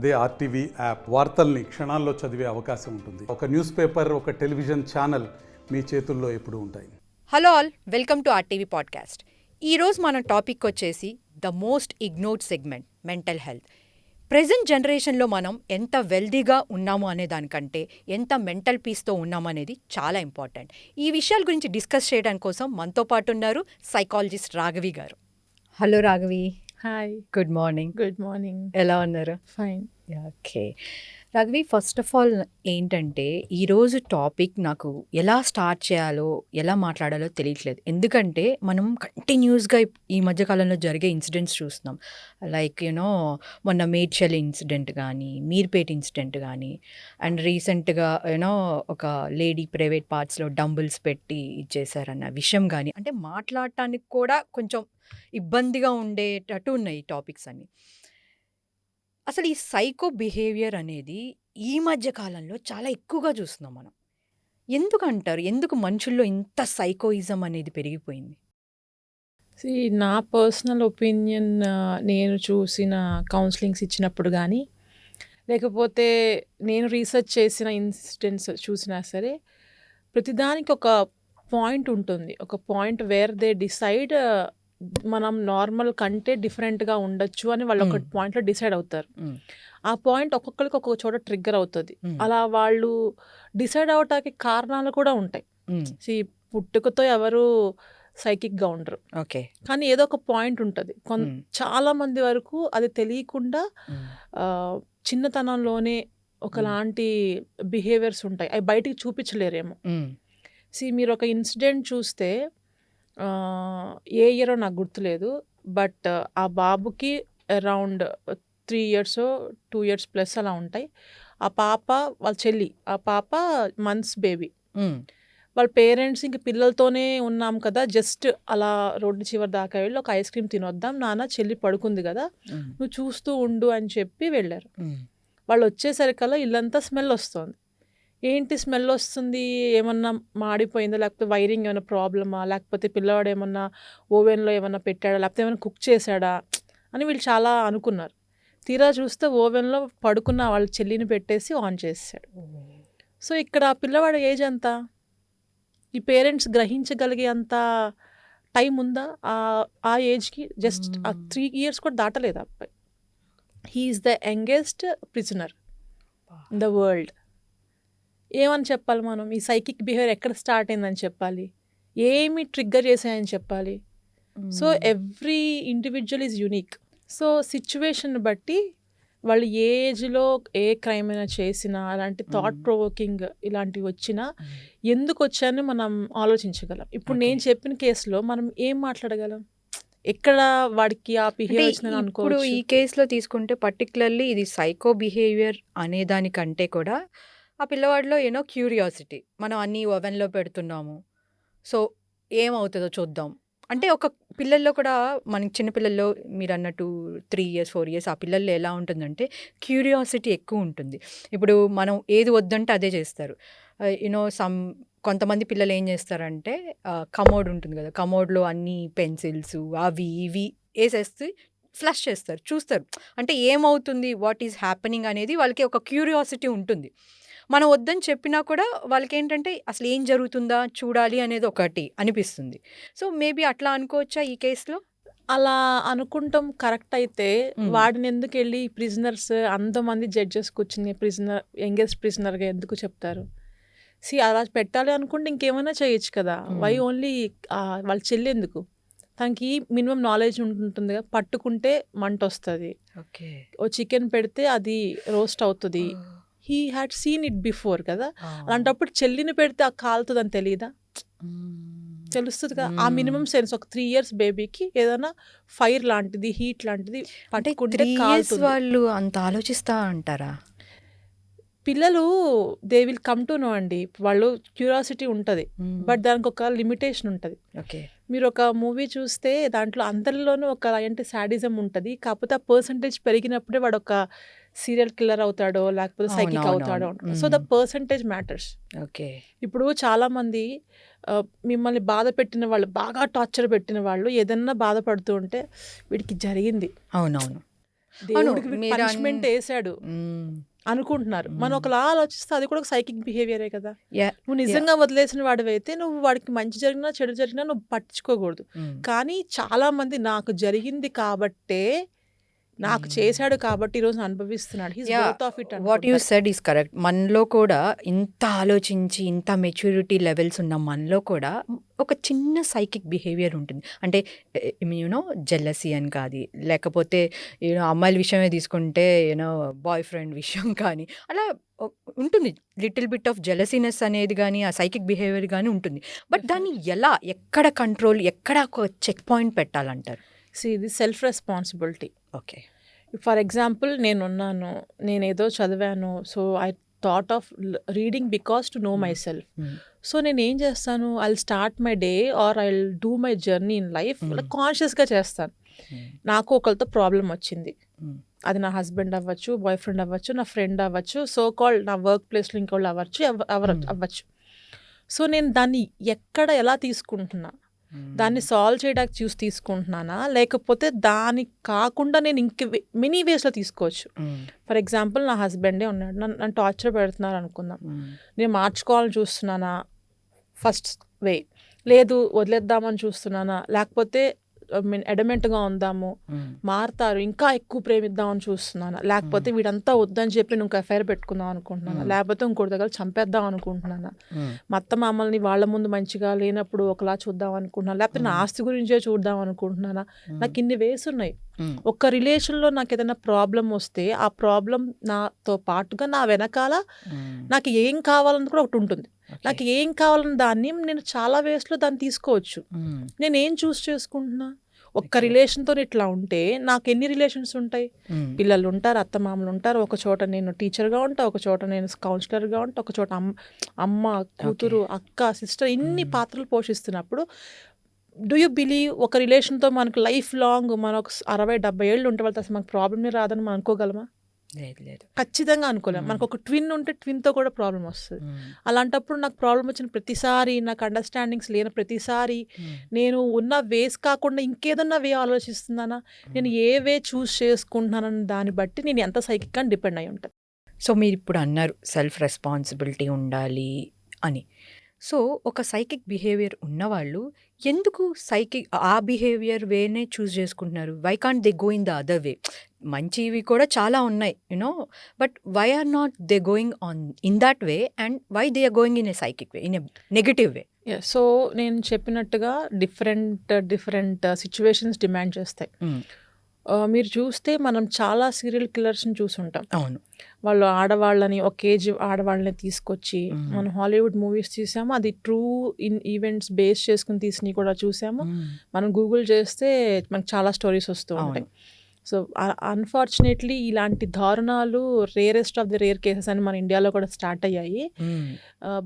అదే RTV app వార్తల్ని క్షణాల్లో చదివే అవకాశం ఉంటుంది. ఒక న్యూస్ పేపర్, ఒక టెలివిజన్ ఛానల్ మీ చేతుల్లో ఎప్పుడూ ఉంటాయి. Hello all, welcome to RTV podcast. ఈరోజు మన టాపిక్ వచ్చేసి the most ignored segment, mental health. Present జనరేషన్లో మనం ఎంత వెల్దీగా ఉన్నాము అనే దానికంటే ఎంత మెంటల్ పీస్తో ఉన్నాము అనేది చాలా ఇంపార్టెంట్. ఈ విషయాల గురించి డిస్కస్ చేయడానికి కోసం మనతో పాటు ఉన్నారు సైకాలజిస్ట్ రాఘవి గారు. Hello Raghavi. Hi, good morning. Good morning. ఎలా ఉన్నారు? Fine. Okay Raghavi, first of all ఏంటంటే ఈరోజు టాపిక్ నాకు ఎలా స్టార్ట్ చేయాలో ఎలా మాట్లాడాలో తెలియట్లేదు. ఎందుకంటే మనం కంటిన్యూస్గా ఈ మధ్యకాలంలో జరిగే ఇన్సిడెంట్స్ చూస్తున్నాం. లైక్ మొన్న మేడ్చల్ ఇన్సిడెంట్ కానీ, మీర్పేట్ ఇన్సిడెంట్ కానీ, అండ్ రీసెంట్గా ఒక లేడీ ప్రైవేట్ పార్ట్స్లో డంబుల్స్ పెట్టి ఇచ్చేసారన్న విషయం కానీ, అంటే మాట్లాడటానికి కూడా కొంచెం ఇబ్బందిగా ఉండేటట్టు ఉన్నాయి ఈ టాపిక్స్ అన్ని. అసలు ఈ సైకో బిహేవియర్ అనేది ఈ మధ్య కాలంలో చాలా ఎక్కువగా చూస్తున్నాం మనం. ఎందుకంటారు, ఎందుకు మనుషుల్లో ఇంత సైకోయిజం అనేది పెరిగిపోయింది? నా పర్సనల్ ఒపీనియన్, నేను చూసిన కౌన్సిలింగ్స్ ఇచ్చినప్పుడు కానీ, లేకపోతే నేను రీసెర్చ్ చేసిన ఇన్సిడెంట్స్ చూసినా సరే, ప్రతిదానికి ఒక పాయింట్ ఉంటుంది. ఒక పాయింట్ వేర్ దే డిసైడ్ మనం నార్మల్ కంటే డిఫరెంట్గా ఉండొచ్చు అని వాళ్ళు ఒక పాయింట్లో డిసైడ్ అవుతారు. ఆ పాయింట్ ఒక్కొక్కరికి ఒక్కొక్క చోట ట్రిగ్గర్ అవుతుంది. అలా వాళ్ళు డిసైడ్ అవటానికి కారణాలు కూడా ఉంటాయి. పుట్టుకతో ఎవరు సైకిక్గా ఉండరు. ఓకే, కానీ ఏదో ఒక పాయింట్ ఉంటుంది. చాలా మంది వరకు అది తెలియకుండా చిన్నతనంలోనే ఒకలాంటి బిహేవియర్స్ ఉంటాయి. అవి బయటికి చూపించలేరేమో. మీరు ఒక ఇన్సిడెంట్ చూస్తే, ఏ ఇయరో నాకు గుర్తులేదు, బట్ ఆ బాబుకి అరౌండ్ 3 years 2 years ప్లస్ అలా ఉంటాయి. ఆ పాప వాళ్ళ చెల్లి, ఆ పాప మంత్స్ బేబీ. వాళ్ళ పేరెంట్స్ ఇంక పిల్లలతోనే ఉన్నాం కదా, జస్ట్ అలా రోడ్డు చివరి దాకా వెళ్ళి ఒక ఐస్ క్రీమ్ తినొద్దాం నాన్న, చెల్లి పడుకుంది కదా, నువ్వు చూస్తూ ఉండు అని చెప్పి వెళ్ళారు. వాళ్ళు వచ్చేసరికల్లా ఇల్లంతా స్మెల్ వస్తుంది. ఏంటి స్మెల్ వస్తుంది, ఏమన్నా మాడిపోయిందా, లేకపోతే వైరింగ్ ఏమైనా ప్రాబ్లమా, లేకపోతే పిల్లవాడు ఏమన్నా ఓవెన్లో ఏమన్నా పెట్టాడా, లేకపోతే ఏమైనా కుక్ చేశాడా అని వీళ్ళు చాలా అనుకున్నారు. తీరా చూస్తే ఓవెన్లో పడుకున్న వాళ్ళ చెల్లిని పెట్టేసి ఆన్ చేసాడు. సో ఇక్కడ ఆ పిల్లవాడి ఏజ్ ఎంత, ఈ పేరెంట్స్ గ్రహించగలిగే అంత టైం ఉందా? ఆ ఏజ్కి జస్ట్ 3 years కూడా దాటలేదు అబ్బాయి. He is the youngest prisoner in the world. ఏమని చెప్పాలి మనం? ఈ సైకిక్ బిహేవియర్ ఎక్కడ స్టార్ట్ అయిందని చెప్పాలి, ఏమి ట్రిగ్గర్ చేశాయని చెప్పాలి. So every individual is unique. So situation బట్టి వాళ్ళు ఏ ఏజ్లో ఏ క్రైమ్ అయినా చేసినా, అలాంటి థాట్ ప్రొవోకింగ్ ఇలాంటివి వచ్చినా ఎందుకు వచ్చాయని మనం ఆలోచించగలం. ఇప్పుడు నేను చెప్పిన కేసులో మనం ఏం మాట్లాడగలం, ఎక్కడ వాడికి ఆ బిహేవియర్ అనుకోవచ్చు. ఇప్పుడు ఈ కేసులో తీసుకుంటే పర్టికులర్లీ ఇది సైకో బిహేవియర్ అనే దానికంటే కూడా ఆ పిల్లవాడిలో క్యూరియాసిటీ, మనం అన్నీ ఓవెన్లో పెడుతున్నాము, సో ఏమవుతుందో చూద్దాం అంటే ఒక పిల్లల్లో కూడా, మనకి చిన్నపిల్లల్లో మీరు అన్నట్టు 3 years 4 years ఆ పిల్లల్లో ఎలా ఉంటుందంటే క్యూరియాసిటీ ఎక్కువ ఉంటుంది. ఇప్పుడు మనం ఏది వద్దంటే అదే చేస్తారు. కొంతమంది పిల్లలు ఏం చేస్తారంటే కమోడ్ ఉంటుంది కదా, కమోడ్లో అన్ని పెన్సిల్స్ అవి ఇవి వేసేస్తే ఫ్లష్ చేస్తారు, చూస్తారు అంటే ఏమవుతుంది, వాట్ ఈజ్ హ్యాపెనింగ్ అనేది వాళ్ళకి ఒక క్యూరియాసిటీ ఉంటుంది. మనం వద్దని చెప్పినా కూడా వాళ్ళకి ఏంటంటే అసలు ఏం జరుగుతుందా చూడాలి అనేది ఒకటి అనిపిస్తుంది. సో మేబీ అట్లా అనుకోవచ్చా ఈ కేసులో? అలా అనుకుంటాం కరెక్ట్ అయితే, వాడిని ఎందుకు వెళ్ళి ప్రిజనర్స్ అంతమంది జడ్జెస్ కూర్చుని యంగెస్ట్ ప్రిజనర్గా ఎందుకు చెప్తారు? అలా పెట్టాలి అనుకుంటే ఇంకేమైనా చేయొచ్చు కదా. వై ఓన్లీ వాళ్ళ చెల్లి ఎందుకు? తనకి మినిమం నాలెడ్జ్ ఉంటుంది కదా, పట్టుకుంటే మంట వస్తుంది, ఓ చికెన్ పెడితే అది రోస్ట్ అవుతుంది, he had seen it before కదా. అలాంటప్పుడు చెల్లిని పెడితే ఆ కాలుతుందని తెలియదా? తెలుస్తుంది కదా. ఆ మినిమం సెన్స్ ఒక 3 years బేబీకి ఏదైనా ఫైర్ లాంటిది, హీట్ లాంటిది పట్టుకుంటే కాలుతుంది. వాళ్ళు అంత ఆలోచిస్తా అంటారా? పిల్లలు they will come to know అండి. వాళ్ళు క్యూరియాసిటీ ఉంటుంది, బట్ దానికి ఒక లిమిటేషన్ ఉంటుంది. ఓకే, మీరు ఒక మూవీ చూస్తే దాంట్లో అందరిలోనూ ఒక అంటే సాడిజం ఉంటుంది, కాకపోతే ఆ పర్సంటేజ్ పెరిగినప్పుడే వాడు ఒక సీరియల్ కిల్లర్ అవుతాడో లేకపోతే సైకిక్ అవుతాడో. So the percentage matters. Okay, ఇప్పుడు చాలామంది మిమ్మల్ని బాధ పెట్టిన వాళ్ళు, బాగా టార్చర్ పెట్టిన వాళ్ళు ఏదన్నా బాధపడుతూ ఉంటే వీడికి జరిగింది, అవునవును, దేవుడికి మీరు పనిష్మెంట్ వేసాడు అనుకుంటున్నారు. మనం ఒకలా ఆలోచిస్తే అది కూడా ఒక సైకిక్ బిహేవియరే కదా. నువ్వు నిజంగా వదిలేసిన వాడివైతే నువ్వు వాడికి మంచి జరిగినా చెడు జరిగినా నువ్వు పట్టించుకోకూడదు. కానీ చాలా మంది నాకు జరిగింది కాబట్టే, నాకు చేశాడు కాబట్టి ఈరోజు అనుభవిస్తున్నాడు. He's both of it what you అనుకుంటారు. Said is correct. మనలో కూడా ఇంత ఆలోచించి ఇంత మెచ్యూరిటీ లెవెల్స్ ఉన్న మనలో కూడా ఒక చిన్న సైకిక్ బిహేవియర్ ఉంటుంది. అంటే యూనో జెల్లసీ అని కాదు, లేకపోతే యూనో అమ్మాయిల విషయమే తీసుకుంటే యూనో బాయ్ ఫ్రెండ్ విషయం కానీ అలా ఉంటుంది. లిటిల్ బిట్ ఆఫ్ జెలసీనెస్ అనేది కానీ ఆ సైకిక్ బిహేవియర్ కానీ ఉంటుంది. బట్ దాన్ని ఎలా, ఎక్కడ కంట్రోల్, ఎక్కడ ఒక చెక్ పాయింట్ పెట్టాలంటారు? ఇది self responsibility. Okay. For example నేనున్నాను, నేనేదో చదివాను, so I thought of reading because to know my self. So నేను ఏం చేస్తాను, I start my day or I do my journey in life కాన్షియస్గా చేస్తాను. నాకు ఒకరితో ప్రాబ్లం వచ్చింది, అది నా హస్బెండ్ అవ్వచ్చు, బాయ్ ఫ్రెండ్ అవ్వచ్చు, నా ఫ్రెండ్ అవ్వచ్చు, సో కాల్డ్ నా వర్క్ ప్లేస్లో ఇంకోళ్ళు అవ్వచ్చు. సో నేను దాన్ని ఎక్కడ ఎలా తీసుకుంటున్నా, దాన్ని సాల్వ్ చేయడానికి తీసుకుంటున్నానా, లేకపోతే దానికి కాకుండా నేను ఇంక మెనీ వేస్లో తీసుకోవచ్చు. ఫర్ ఎగ్జాంపుల్ నా హస్బెండే ఉన్నాడు, నన్ను టార్చర్ పెడుతున్నారు అనుకుందాం, నేను మార్చుకోవాలని చూస్తున్నానా ఫస్ట్ వే, లేదు వదిలేద్దామని చూస్తున్నానా, లేకపోతే ఎడమెంట్గా ఉందాము, మారుతారు ఇంకా ఎక్కువ ప్రేమిద్దామని చూస్తున్నాను, లేకపోతే వీడంతా వద్దని చెప్పి నువ్వు అఫైర్ పెట్టుకుందాం అనుకుంటున్నాను, లేకపోతే ఇంకోటి దగ్గర చంపేద్దాం అనుకుంటున్నాను, మా అత్త మామల్ని వాళ్ళ ముందు మంచిగా లేనప్పుడు ఒకలా చూద్దాం అనుకుంటున్నాను, లేకపోతే నా ఆస్తి గురించే చూద్దాం అనుకుంటున్నాను. నాకు ఇన్ని వేస్ ఉన్నాయి. ఒక్క రిలేషన్లో నాకు ఏదైనా ప్రాబ్లం వస్తే ఆ ప్రాబ్లం నాతో పాటుగా నా వెనకాల నాకు ఏం కావాలని కూడా ఒకటి ఉంటుంది. నాకు ఏం కావాలని దాన్ని నేను చాలా వేస్లో దాన్ని తీసుకోవచ్చు. నేను ఏం చూస్ చేసుకుంటున్నా, ఒక్క రిలేషన్తో ఇట్లా ఉంటే నాకు ఎన్ని రిలేషన్స్ ఉంటాయి, పిల్లలు ఉంటారు, అత్తమామలు ఉంటారు, ఒక చోట నేను టీచర్గా ఉంటా, ఒక చోట నేను కౌన్సిలర్గా ఉంటా, ఒక చోట అమ్మ కూతురు అక్క సిస్టర్ ఇన్ని పాత్రలు పోషిస్తున్నప్పుడు డూ యూ బిలీవ్ ఒక రిలేషన్తో మనకు లైఫ్ లాంగ్ మనకు 60-70 ఏళ్ళు ఉంటే వాళ్ళతో అసలు మనకు ప్రాబ్లమే రాదని మనం అనుకోగలమా? లేదు. ఖచ్చితంగా అనుకోలేము. మనకు ఒక ట్విన్ ఉంటే ట్విన్తో కూడా ప్రాబ్లం వస్తుంది. అలాంటప్పుడు నాకు ప్రాబ్లం వచ్చిన ప్రతిసారి, నాకు అండర్స్టాండింగ్స్ లేని ప్రతిసారి నేను ఉన్న వేస్ కాకుండా ఇంకేదన్నా వే ఆలోచిస్తున్నానా, నేను ఏ వే చూస్ చేసుకుంటున్నానని దాన్ని బట్టి నేను ఎంత సైకిక్గా డిపెండ్ అయి ఉంటాను. సో మీరు ఇప్పుడు అన్నారు సెల్ఫ్ రెస్పాన్సిబిలిటీ ఉండాలి అని. సో ఒక సైకిక్ బిహేవియర్ ఉన్నవాళ్ళు ఎందుకు ఆ బిహేవియర్ వేనే చూస్ చేసుకుంటున్నారు? Why can't they go in the other way? మంచివి కూడా చాలా ఉన్నాయి you know, but why are not they going on in that way and why they are going in a psychic way, in a negative way? So నేను చెప్పినట్టుగా different situations demand చేస్తాయి. మీరు చూస్తే మనం చాలా సీరియల్ కిల్లర్స్ని చూసుంటాం. అవును. వాళ్ళు ఆడవాళ్ళని, ఒక ఏజ్ ఆడవాళ్ళని తీసుకొచ్చి మనం హాలీవుడ్ మూవీస్ చూసాము, అది ట్రూ ఈవెంట్స్ బేస్ చేసుకుని తీసినవి కూడా చూసాము. మనం గూగుల్ చేస్తే మనకు చాలా స్టోరీస్ వస్తూ ఉంటాయి. సో అన్ఫార్చునేట్లీ ఇలాంటి దారుణాలు rarest of the rare cases అని మన ఇండియాలో కూడా స్టార్ట్ అయ్యాయి.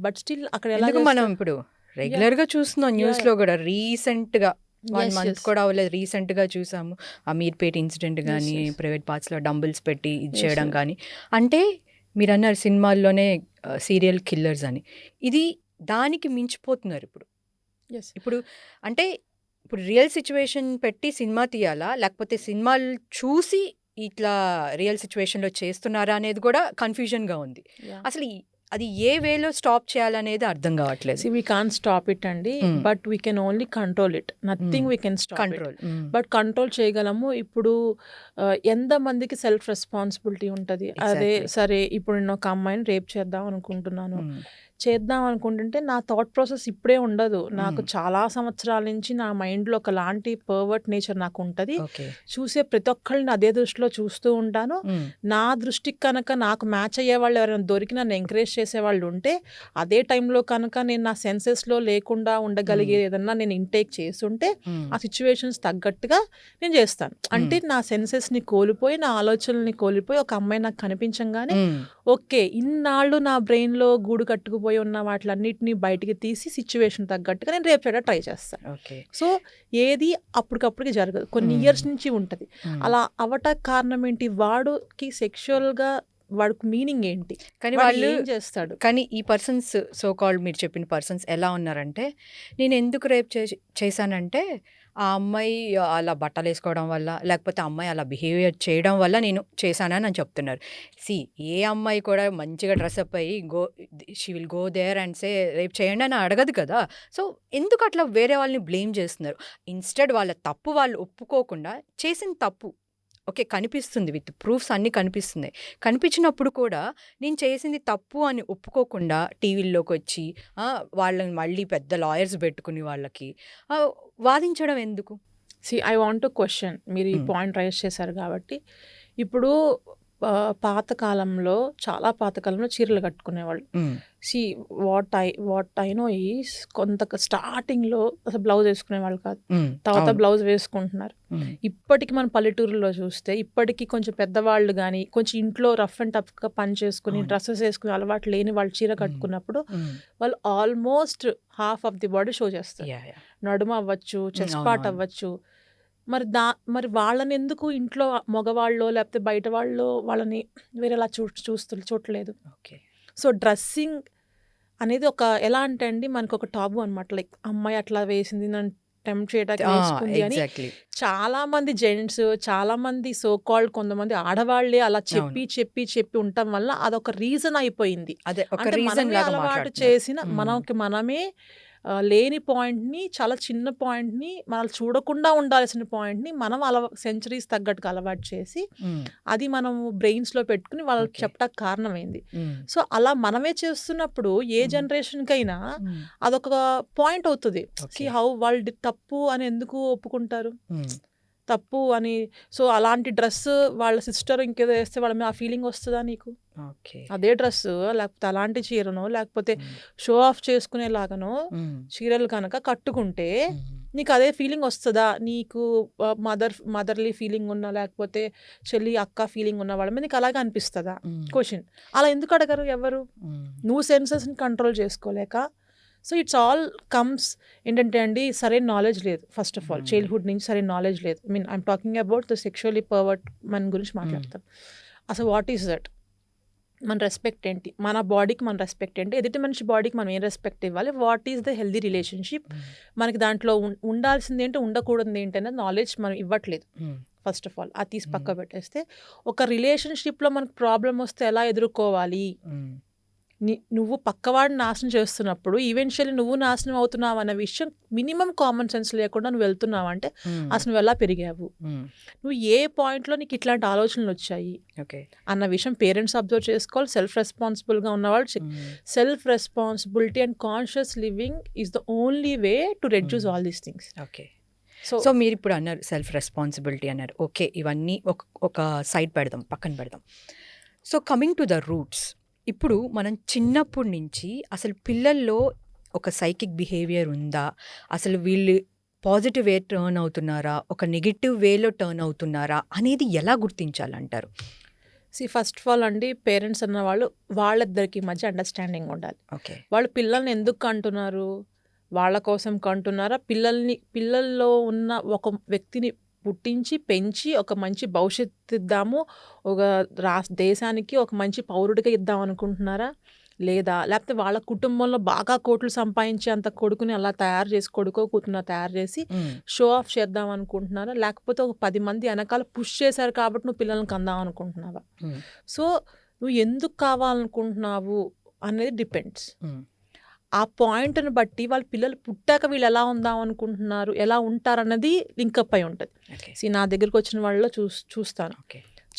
బట్ స్టిల్ అక్కడ ఎలా మనం ఇప్పుడు రెగ్యులర్గా చూస్తున్నాం న్యూస్లో కూడా. రీసెంట్గా 1 month కూడా అవ్వలేదు, రీసెంట్గా చూసాము అమీర్పేట్ ఇన్సిడెంట్ కానీ, ప్రైవేట్ పార్ట్స్లో డంబుల్స్ పెట్టి ఇది చేయడం కానీ. అంటే మీరు అన్నారు సినిమాల్లోనే సీరియల్ కిల్లర్స్ అని, ఇది దానికి మించిపోతున్నారు ఇప్పుడు. ఇప్పుడు అంటే ఇప్పుడు రియల్ సిచ్యువేషన్ పెట్టి సినిమా తీయాలా, లేకపోతే సినిమాలు చూసి ఇట్లా రియల్ సిచ్యువేషన్లో చేస్తున్నారా అనేది కూడా కన్ఫ్యూజన్గా ఉంది. అసలు అది ఏ వేలో స్టాప్ చేయాలనేది అర్థం కావట్లేదు. వీ కాన్ స్టాప్ ఇట్ అండి, but we can only control it. Nothing we can stop control, but control చేయగలము. ఇప్పుడు ఎంతమందికి సెల్ఫ్ రెస్పాన్సిబిలిటీ ఉంటుంది? అదే సరే ఇప్పుడు నేను ఒక అమ్మాయిని రేప్ చేద్దాం అనుకుంటున్నాను, చేద్దాం అనుకుంటుంటే నా థాట్ ప్రాసెస్ ఇప్పుడే ఉండదు. నాకు చాలా సంవత్సరాల నుంచి నా మైండ్లో ఒకలాంటి పర్వర్ట్ నేచర్ నాకు ఉంటుంది. చూసే ప్రతి ఒక్కళ్ళని అదే దృష్టిలో చూస్తూ ఉంటాను. నా దృష్టికి కనుక నాకు మ్యాచ్ అయ్యే వాళ్ళు ఎవరైనా దొరికి నన్ను ఎంకరేజ్ చేసేవాళ్ళు ఉంటే, అదే టైంలో కనుక నేను నా సెన్సెస్లో లేకుండా ఉండగలిగే ఏదన్నా నేను ఇంటేక్ చేస్తుంటే ఆ సిచ్యువేషన్స్ తగ్గట్టుగా నేను చేస్తాను. అంటే నా సెన్సెస్ని కోల్పోయి, నా ఆలోచనల్ని కోల్పోయి ఒక అమ్మాయి నాకు కనిపించంగానే ఓకే, ఇన్నాళ్ళు నా బ్రెయిన్లో గూడు కట్టుకుపోయి ఉన్న వాటిలన్నిటిని బయటికి తీసి సిచ్యువేషన్ తగ్గట్టుగా నేను రేపు చేయడం ట్రై చేస్తాను. సో ఏది అప్పటికప్పటికి జరగదు, కొన్ని ఇయర్స్ నుంచి ఉంటుంది. అలా అవటానికి కారణం ఏంటి? వాడుకి సెక్షువల్గా వాడికి మీనింగ్ ఏంటి, కానీ వాళ్ళు ఏం చేస్తాడు? కానీ ఈ పర్సన్స్, సో కాల్డ్ మీరు చెప్పిన పర్సన్స్ ఎలా ఉన్నారంటే, నేను ఎందుకు రేప్ చేశానంటే ఆ అమ్మాయి అలా బట్టలేసుకోవడం వల్ల, లేకపోతే ఆ అమ్మాయి అలా బిహేవియర్ చేయడం వల్ల నేను చేశానని అని చెప్తున్నారు. ఏ అమ్మాయి కూడా మంచిగా డ్రెసప్ అయ్యి she will go there and say రేపు చేయండి అని అడగదు కదా! సో, ఎందుకు అట్లా వేరే వాళ్ళని బ్లేమ్ చేస్తున్నారు? ఇన్‌స్టెడ్ వాళ్ళ తప్పు వాళ్ళు ఒప్పుకోకుండా చేసిన తప్పు ఓకే. కనిపిస్తుంది విత్ ప్రూఫ్స్ అన్నీ కనిపిస్తున్నాయి. కనిపించినప్పుడు కూడా నేను చేసింది తప్పు అని ఒప్పుకోకుండా టీవీల్లోకొచ్చి వాళ్ళని మళ్ళీ పెద్ద లాయర్స్ పెట్టుకుని వాళ్ళకి వాదించడం ఎందుకు? I want to question. మీరు ఈ పాయింట్ రైజ్ చేశారు కాబట్టి, ఇప్పుడు పాతకాలంలో చాలా పాతకాలంలో చీరలు కట్టుకునేవాళ్ళు. వాట్ ఐ నో ఈస్ స్టార్టింగ్లో అసలు బ్లౌజ్ వేసుకునేవాళ్ళు కాదు. తర్వాత బ్లౌజ్ వేసుకుంటున్నారు. ఇప్పటికి మన పల్లెటూరులో చూస్తే ఇప్పటికీ కొంచెం పెద్దవాళ్ళు కానీ కొంచెం ఇంట్లో రఫ్ అండ్ టఫ్గా పని చేసుకుని డ్రెస్సెస్ వేసుకుని అలవాటు లేని వాళ్ళు చీర కట్టుకున్నప్పుడు వాళ్ళు almost half of the body show చేస్తారు. నడుమ అవ్వచ్చు, చెస్ట్ పార్ట్ అవ్వచ్చు. మరి వాళ్ళని ఎందుకు ఇంట్లో మగవాళ్ళు లేకపోతే బయట వాళ్ళు వాళ్ళని వేరేలా చూడలేదు. ఓకే. సో డ్రెస్సింగ్ అనేది ఎలా అంటే అండి, మనకు ఒక టాబు అనమాట. లైక్ అమ్మాయి అట్లా వేసింది, నన్ను టెంప్ట్ చేయడానికి వేసుకుంది అని చాలా మంది జెంట్స్, చాలా మంది సో కాల్డ్ కొంతమంది ఆడవాళ్ళే అలా చెప్పి ఉండటం వల్ల అదొక రీజన్ అయిపోయింది. మనమే అలవాటు చేసిన మనమే లేని పాయింట్ని, చాలా చిన్న పాయింట్ని, మనం చూడకుండా ఉండాల్సిన పాయింట్ని మనం సెంచరీస్ తగ్గట్టుగా అలవాటు చేసి అది మనం బ్రెయిన్స్లో పెట్టుకుని వాళ్ళకి చెప్పడానికి కారణమైంది. సో అలా మనమే చేస్తున్నప్పుడు ఏ జనరేషన్కైనా అదొక పాయింట్ అవుతుంది. హౌ వాళ్ళు తప్పు అని ఎందుకు ఒప్పుకుంటారు, తప్పు అని. సో అలాంటి డ్రెస్ వాళ్ళ సిస్టర్ ఇంకేదో వేస్తే వాళ్ళ మీద ఆ ఫీలింగ్ వస్తుందా నీకు? అదే డ్రెస్ లేకపోతే అలాంటి చీరనో లేకపోతే షో ఆఫ్ చేసుకునేలాగానో చీరలు కనుక కట్టుకుంటే నీకు అదే ఫీలింగ్ వస్తుందా? నీకు మదర్లీ ఫీలింగ్ ఉన్నా లేకపోతే చెల్లి అక్క ఫీలింగ్ ఉన్న వాళ్ళ మీద నీకు అలాగే అనిపిస్తుందా? క్వశ్చన్. అలా ఎందుకు అడగరు ఎవరు? నువ్వు సెన్సెస్ని కంట్రోల్ చేసుకోలేక. సో ఇట్స్ ఆల్ కమ్స్ ఏంటంటే అండి, సరైన నాలెడ్జ్ లేదు. ఫస్ట్ ఆఫ్ ఆల్ చైల్డ్హుడ్ నుంచి సరైన నాలెడ్జ్ లేదు. I'm talking about the sexually pervert మన గురించి మాట్లాడతాం. అసలు వాట్ ఈస్ దట్? మన రెస్పెక్ట్ ఏంటి? మన బాడీకి మన రెస్పెక్ట్ ఏంటి? ఎదుటి మనిషి బాడీకి మనం ఏం రెస్పెక్ట్ ఇవ్వాలి? What is the healthy relationship? మనకి దాంట్లో ఉండాల్సింది ఏంటి, ఉండకూడదు ఏంటి అనేది నాలెడ్జ్ మనం ఇవ్వట్లేదు. ఫస్ట్ ఆఫ్ ఆల్ అది తీసి పక్క పెట్టేస్తే, ఒక రిలేషన్షిప్లో మనకు ప్రాబ్లం వస్తే ఎలా ఎదుర్కోవాలి? నువ్వు పక్కవాడిని నాశనం చేస్తున్నప్పుడు ఈవెన్చువల్లీ నువ్వు నాశనం అవుతున్నావు అన్న విషయం మినిమం కామన్ సెన్స్ లేకుండా నువ్వు వెళ్తున్నావు అంటే అసలు నువ్వు ఎలా పెరిగావు, నువ్వు ఏ పాయింట్లో నీకు ఇట్లాంటి ఆలోచనలు వచ్చాయి అన్న విషయం పేరెంట్స్ అబ్జర్వ్ చేసుకోవాలి. సెల్ఫ్ రెస్పాన్సిబుల్గా ఉన్నవాళ్ళు self responsibility and conscious living is the only way to reduce all these things. Okay. So మీరు ఇప్పుడు అన్నారు సెల్ఫ్ రెస్పాన్సిబిలిటీ అన్నారు. ఓకే, ఇవన్నీ ఒక సైడ్ పెడదాం, పక్కన పెడదాం. So coming to the roots, ఇప్పుడు మనం చిన్నప్పటి నుంచి అసలు పిల్లల్లో ఒక సైకిక్ బిహేవియర్ ఉందా, అసలు వీళ్ళు పాజిటివ్ వే టర్న్ అవుతున్నారా, ఒక నెగిటివ్ వేలో టర్న్ అవుతున్నారా అనేది ఎలా గుర్తించాలంటారు? ఫస్ట్ ఆఫ్ ఆల్ అండి, పేరెంట్స్ అన్న వాళ్ళు వాళ్ళిద్దరికి మధ్య అండర్స్టాండింగ్ ఉండాలి. ఓకే. వాళ్ళు పిల్లల్ని ఎందుకు కంటున్నారు, వాళ్ళ కోసం కంటున్నారా, పిల్లల్లో ఉన్న ఒక వ్యక్తిని పుట్టించి పెంచి ఒక మంచి భవిష్యత్తు ఇద్దాము, ఒక దేశానికి ఒక మంచి పౌరుడిగా ఇద్దాం అనుకుంటున్నారా? లేకపోతే వాళ్ళ కుటుంబంలో బాగా కోట్లు సంపాదించి అంత కొడుకుని అలా తయారు చేసి, కొడుకో కూతురు తయారు చేసి షో ఆఫ్ చేద్దాం అనుకుంటున్నారా? లేకపోతే ఒక 10 మంది వెనకాల పుష్ చేశారు కాబట్టి నువ్వు పిల్లల్ని కందాం అనుకుంటున్నావా? సో నువ్వు ఎందుకు కావాలనుకుంటున్నావు అనేది డిపెండ్స్. ఆ పాయింట్ని బట్టి వాళ్ళ పిల్లలు పుట్టాక వీళ్ళు ఎలా ఉందాం అనుకుంటున్నారు, ఎలా ఉంటారన్నది లింకప్ అయి ఉంటుంది. నా దగ్గరికి వచ్చిన వాళ్ళలో చూస్తాను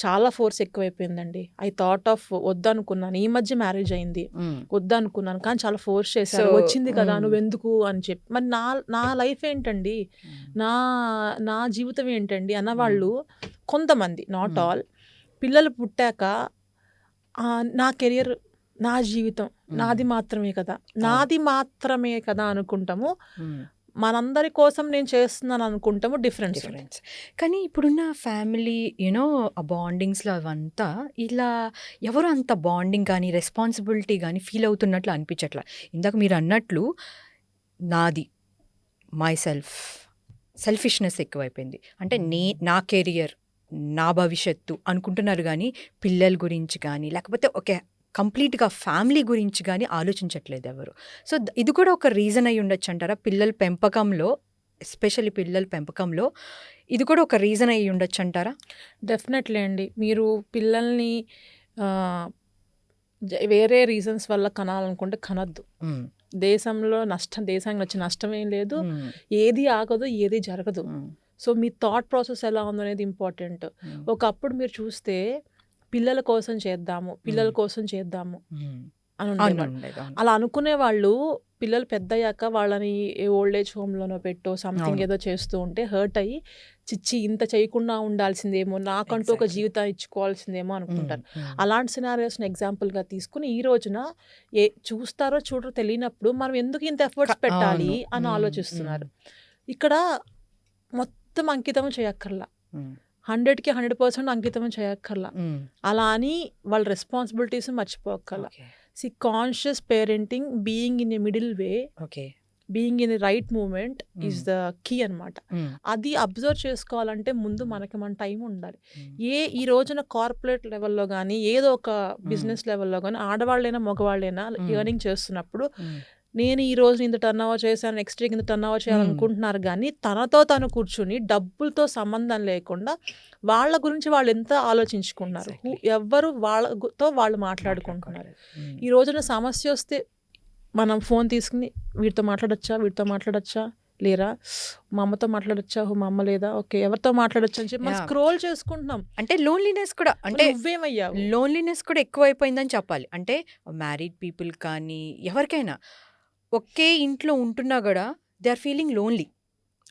చాలా ఫోర్స్ ఎక్కువైపోయిందండి. ఐ థాట్ ఆఫ్ వద్దనుకున్నాను, ఈ మధ్య మ్యారేజ్ అయింది, వద్దనుకున్నాను, కానీ చాలా ఫోర్స్ చేశారు, వచ్చింది కదా నువ్వెందుకు అని చెప్పి. మరి నా లైఫ్ ఏంటండి, నా జీవితం ఏంటండి అన్నవాళ్ళు కొంతమంది, నాట్ ఆల్. పిల్లలు పుట్టాక నా కెరియర్, నా జీవితం నాది మాత్రమే కదా అనుకుంటాము. మనందరి కోసం నేను చేస్తున్నాను అనుకుంటాము. డిఫరెన్స్. కానీ ఇప్పుడున్న ఫ్యామిలీ ఆ బాండింగ్స్లో అవంతా ఇలా ఎవరు అంత బాండింగ్ కానీ రెస్పాన్సిబిలిటీ కానీ ఫీల్ అవుతున్నట్లు అనిపించట్లా. ఇందాక మీరు అన్నట్లు నాది, మై సెల్ఫిష్నెస్ ఎక్కువైపోయింది. అంటే నా కెరియర్, నా భవిష్యత్తు అనుకుంటున్నారు కానీ పిల్లల గురించి కానీ లేకపోతే ఓకే కంప్లీట్గా ఫ్యామిలీ గురించి కానీ ఆలోచించట్లేదు ఎవరు. సో ఇది కూడా ఒక రీజన్ అయి ఉండొచ్చు అంటారా పిల్లల పెంపకంలో ఎస్పెషల్లీ పిల్లల పెంపకంలో ఇది కూడా ఒక రీజన్ అయ్యి ఉండొచ్చు అంటారా? డెఫినెట్లీ అండి. మీరు పిల్లల్ని వేరే రీజన్స్ వల్ల కనాలనుకుంటే కనద్దు. దేశానికి వచ్చే నష్టం ఏం లేదు, ఏది ఆగదు, ఏది జరగదు. సో మీ థాట్ ప్రాసెస్ ఎలా ఉందనేది ఇంపార్టెంట్. ఒకప్పుడు మీరు చూస్తే పిల్లల కోసం చేద్దాము అని ఉండేవాళ్ళు. అలా అనుకునే వాళ్ళు పిల్లలు పెద్దయ్యాక వాళ్ళని ఓల్డ్ ఏజ్ హోమ్లోనో పెట్టో సంథింగ్ ఏదో చేస్తూ ఉంటే హర్ట్ అయ్యి చిచ్చి ఇంత చేయకుండా ఉండాల్సిందేమో, నాకంటూ ఒక జీవితం ఇచ్చుకోవాల్సిందేమో అనుకుంటారు. అలాంటి సినారియోస్ని ఎగ్జాంపుల్గా తీసుకుని ఈ రోజున చూస్తారో చూడరో తెలియనప్పుడు మనం ఎందుకు ఇంత ఎఫర్ట్స్ పెట్టాలి అని ఆలోచిస్తున్నారు. ఇక్కడ మొత్తం అంకితం చేయక్కర్లా, 100కి 100% అంకితం చేయక్కర్లా, అలా అని వాళ్ళ రెస్పాన్సిబిలిటీస్ మర్చిపోక్కర్లా. See conscious parenting, being in a middle way, being in the right moment is the key అనమాట. అది అబ్జర్వ్ చేసుకోవాలంటే ముందు మనకి మన టైం ఉండాలి. ఈ రోజున కార్పొరేట్ లెవెల్లో కానీ ఏదో ఒక బిజినెస్ లెవెల్లో కానీ ఆడవాళ్ళైనా మగవాళ్ళైనా ఎర్నింగ్ చేస్తున్నప్పుడు నేను ఈ రోజు ఇంత టర్న్ ఓవర్ చేశాను, నెక్స్ట్ వీక్ ఇంత టర్న్ ఓవర్ చేయాలనుకుంటున్నారు. కానీ తనతో తను కూర్చుని డబ్బులతో సంబంధం లేకుండా వాళ్ళ గురించి వాళ్ళు ఎంత ఆలోచించుకున్నారు, ఎవరు వాళ్ళతో వాళ్ళు మాట్లాడుకుంటున్నారు. ఈ రోజున సమస్య వస్తే మనం ఫోన్ తీసుకుని వీటితో మాట్లాడచ్చా లేరా, మా అమ్మతో మాట్లాడచ్చా, మా అమ్మ లేదా, ఓకే ఎవరితో మాట్లాడచ్చు అని చెప్పి మనం స్క్రోల్ చేసుకుంటున్నాం. అంటే లోన్లీనెస్ కూడా, అంటే నువ్వేమయ్యావు, లోన్లీనెస్ కూడా ఎక్కువైపోయిందని చెప్పాలి. అంటే మ్యారీడ్ పీపుల్ కానీ ఎవరికైనా ఒకే ఇంట్లో ఉంటున్నా కూడా దే ఆర్ ఫీలింగ్ లోన్లీ.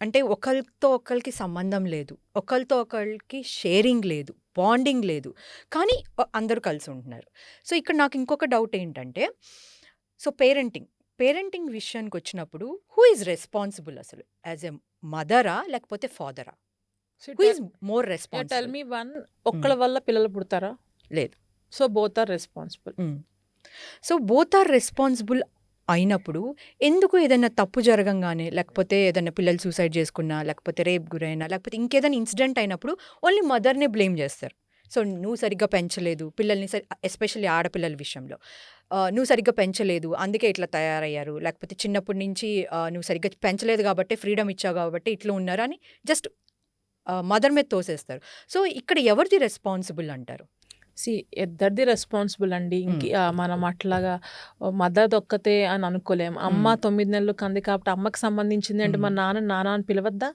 అంటే ఒకరితో ఒకరికి సంబంధం లేదు, ఒకరితో ఒకరికి షేరింగ్ లేదు, బాండింగ్ లేదు, కానీ అందరూ కలిసి ఉంటున్నారు. సో ఇక్కడ నాకు ఇంకొక డౌట్ ఏంటంటే, సో పేరెంటింగ్ విషయానికి వచ్చినప్పుడు హూ ఈజ్ రెస్పాన్సిబుల్ అసలు, యాజ్ ఎ మదరా లేకపోతే ఫాదరా? Who is more responsible? Tell me one. ఒక్కళ్ళ వల్ల పిల్లలు పుడతారా? లేదు. So both are responsible. So both are responsible అయినప్పుడు ఎందుకు ఏదైనా తప్పు జరగంగానే, లేకపోతే ఏదైనా పిల్లలు సూసైడ్ చేసుకున్నా, లేకపోతే రేప్ గురైనా, లేకపోతే ఇంకేదైనా ఇన్సిడెంట్ అయినప్పుడు ఓన్లీ మదర్నే బ్లేమ్ చేస్తారు. సో నువ్వు సరిగ్గా పెంచలేదు పిల్లల్ని, ఎస్పెషల్లీ ఆడపిల్లల విషయంలో నువ్వు సరిగ్గా పెంచలేదు అందుకే ఇట్లా తయారయ్యారు, లేకపోతే చిన్నప్పటి నుంచి నువ్వు సరిగ్గా పెంచలేదు కాబట్టి, ఫ్రీడమ్ ఇచ్చావు కాబట్టి ఇట్లా ఉన్నారు అని జస్ట్ మదర్ మీద తోసేస్తారు. సో ఇక్కడ ఎవరిది రెస్పాన్సిబుల్ అంటారు? ఇద్దరిది రెస్పాన్సిబుల్ అండి. మనం అట్లాగా మదర్ ఒక్కతే అని అనుకోలేము. అమ్మ 9 నెలలు కంది కాబట్టి అమ్మకి సంబంధించింది అంటే మన నాన్న అని పిలవద్దా?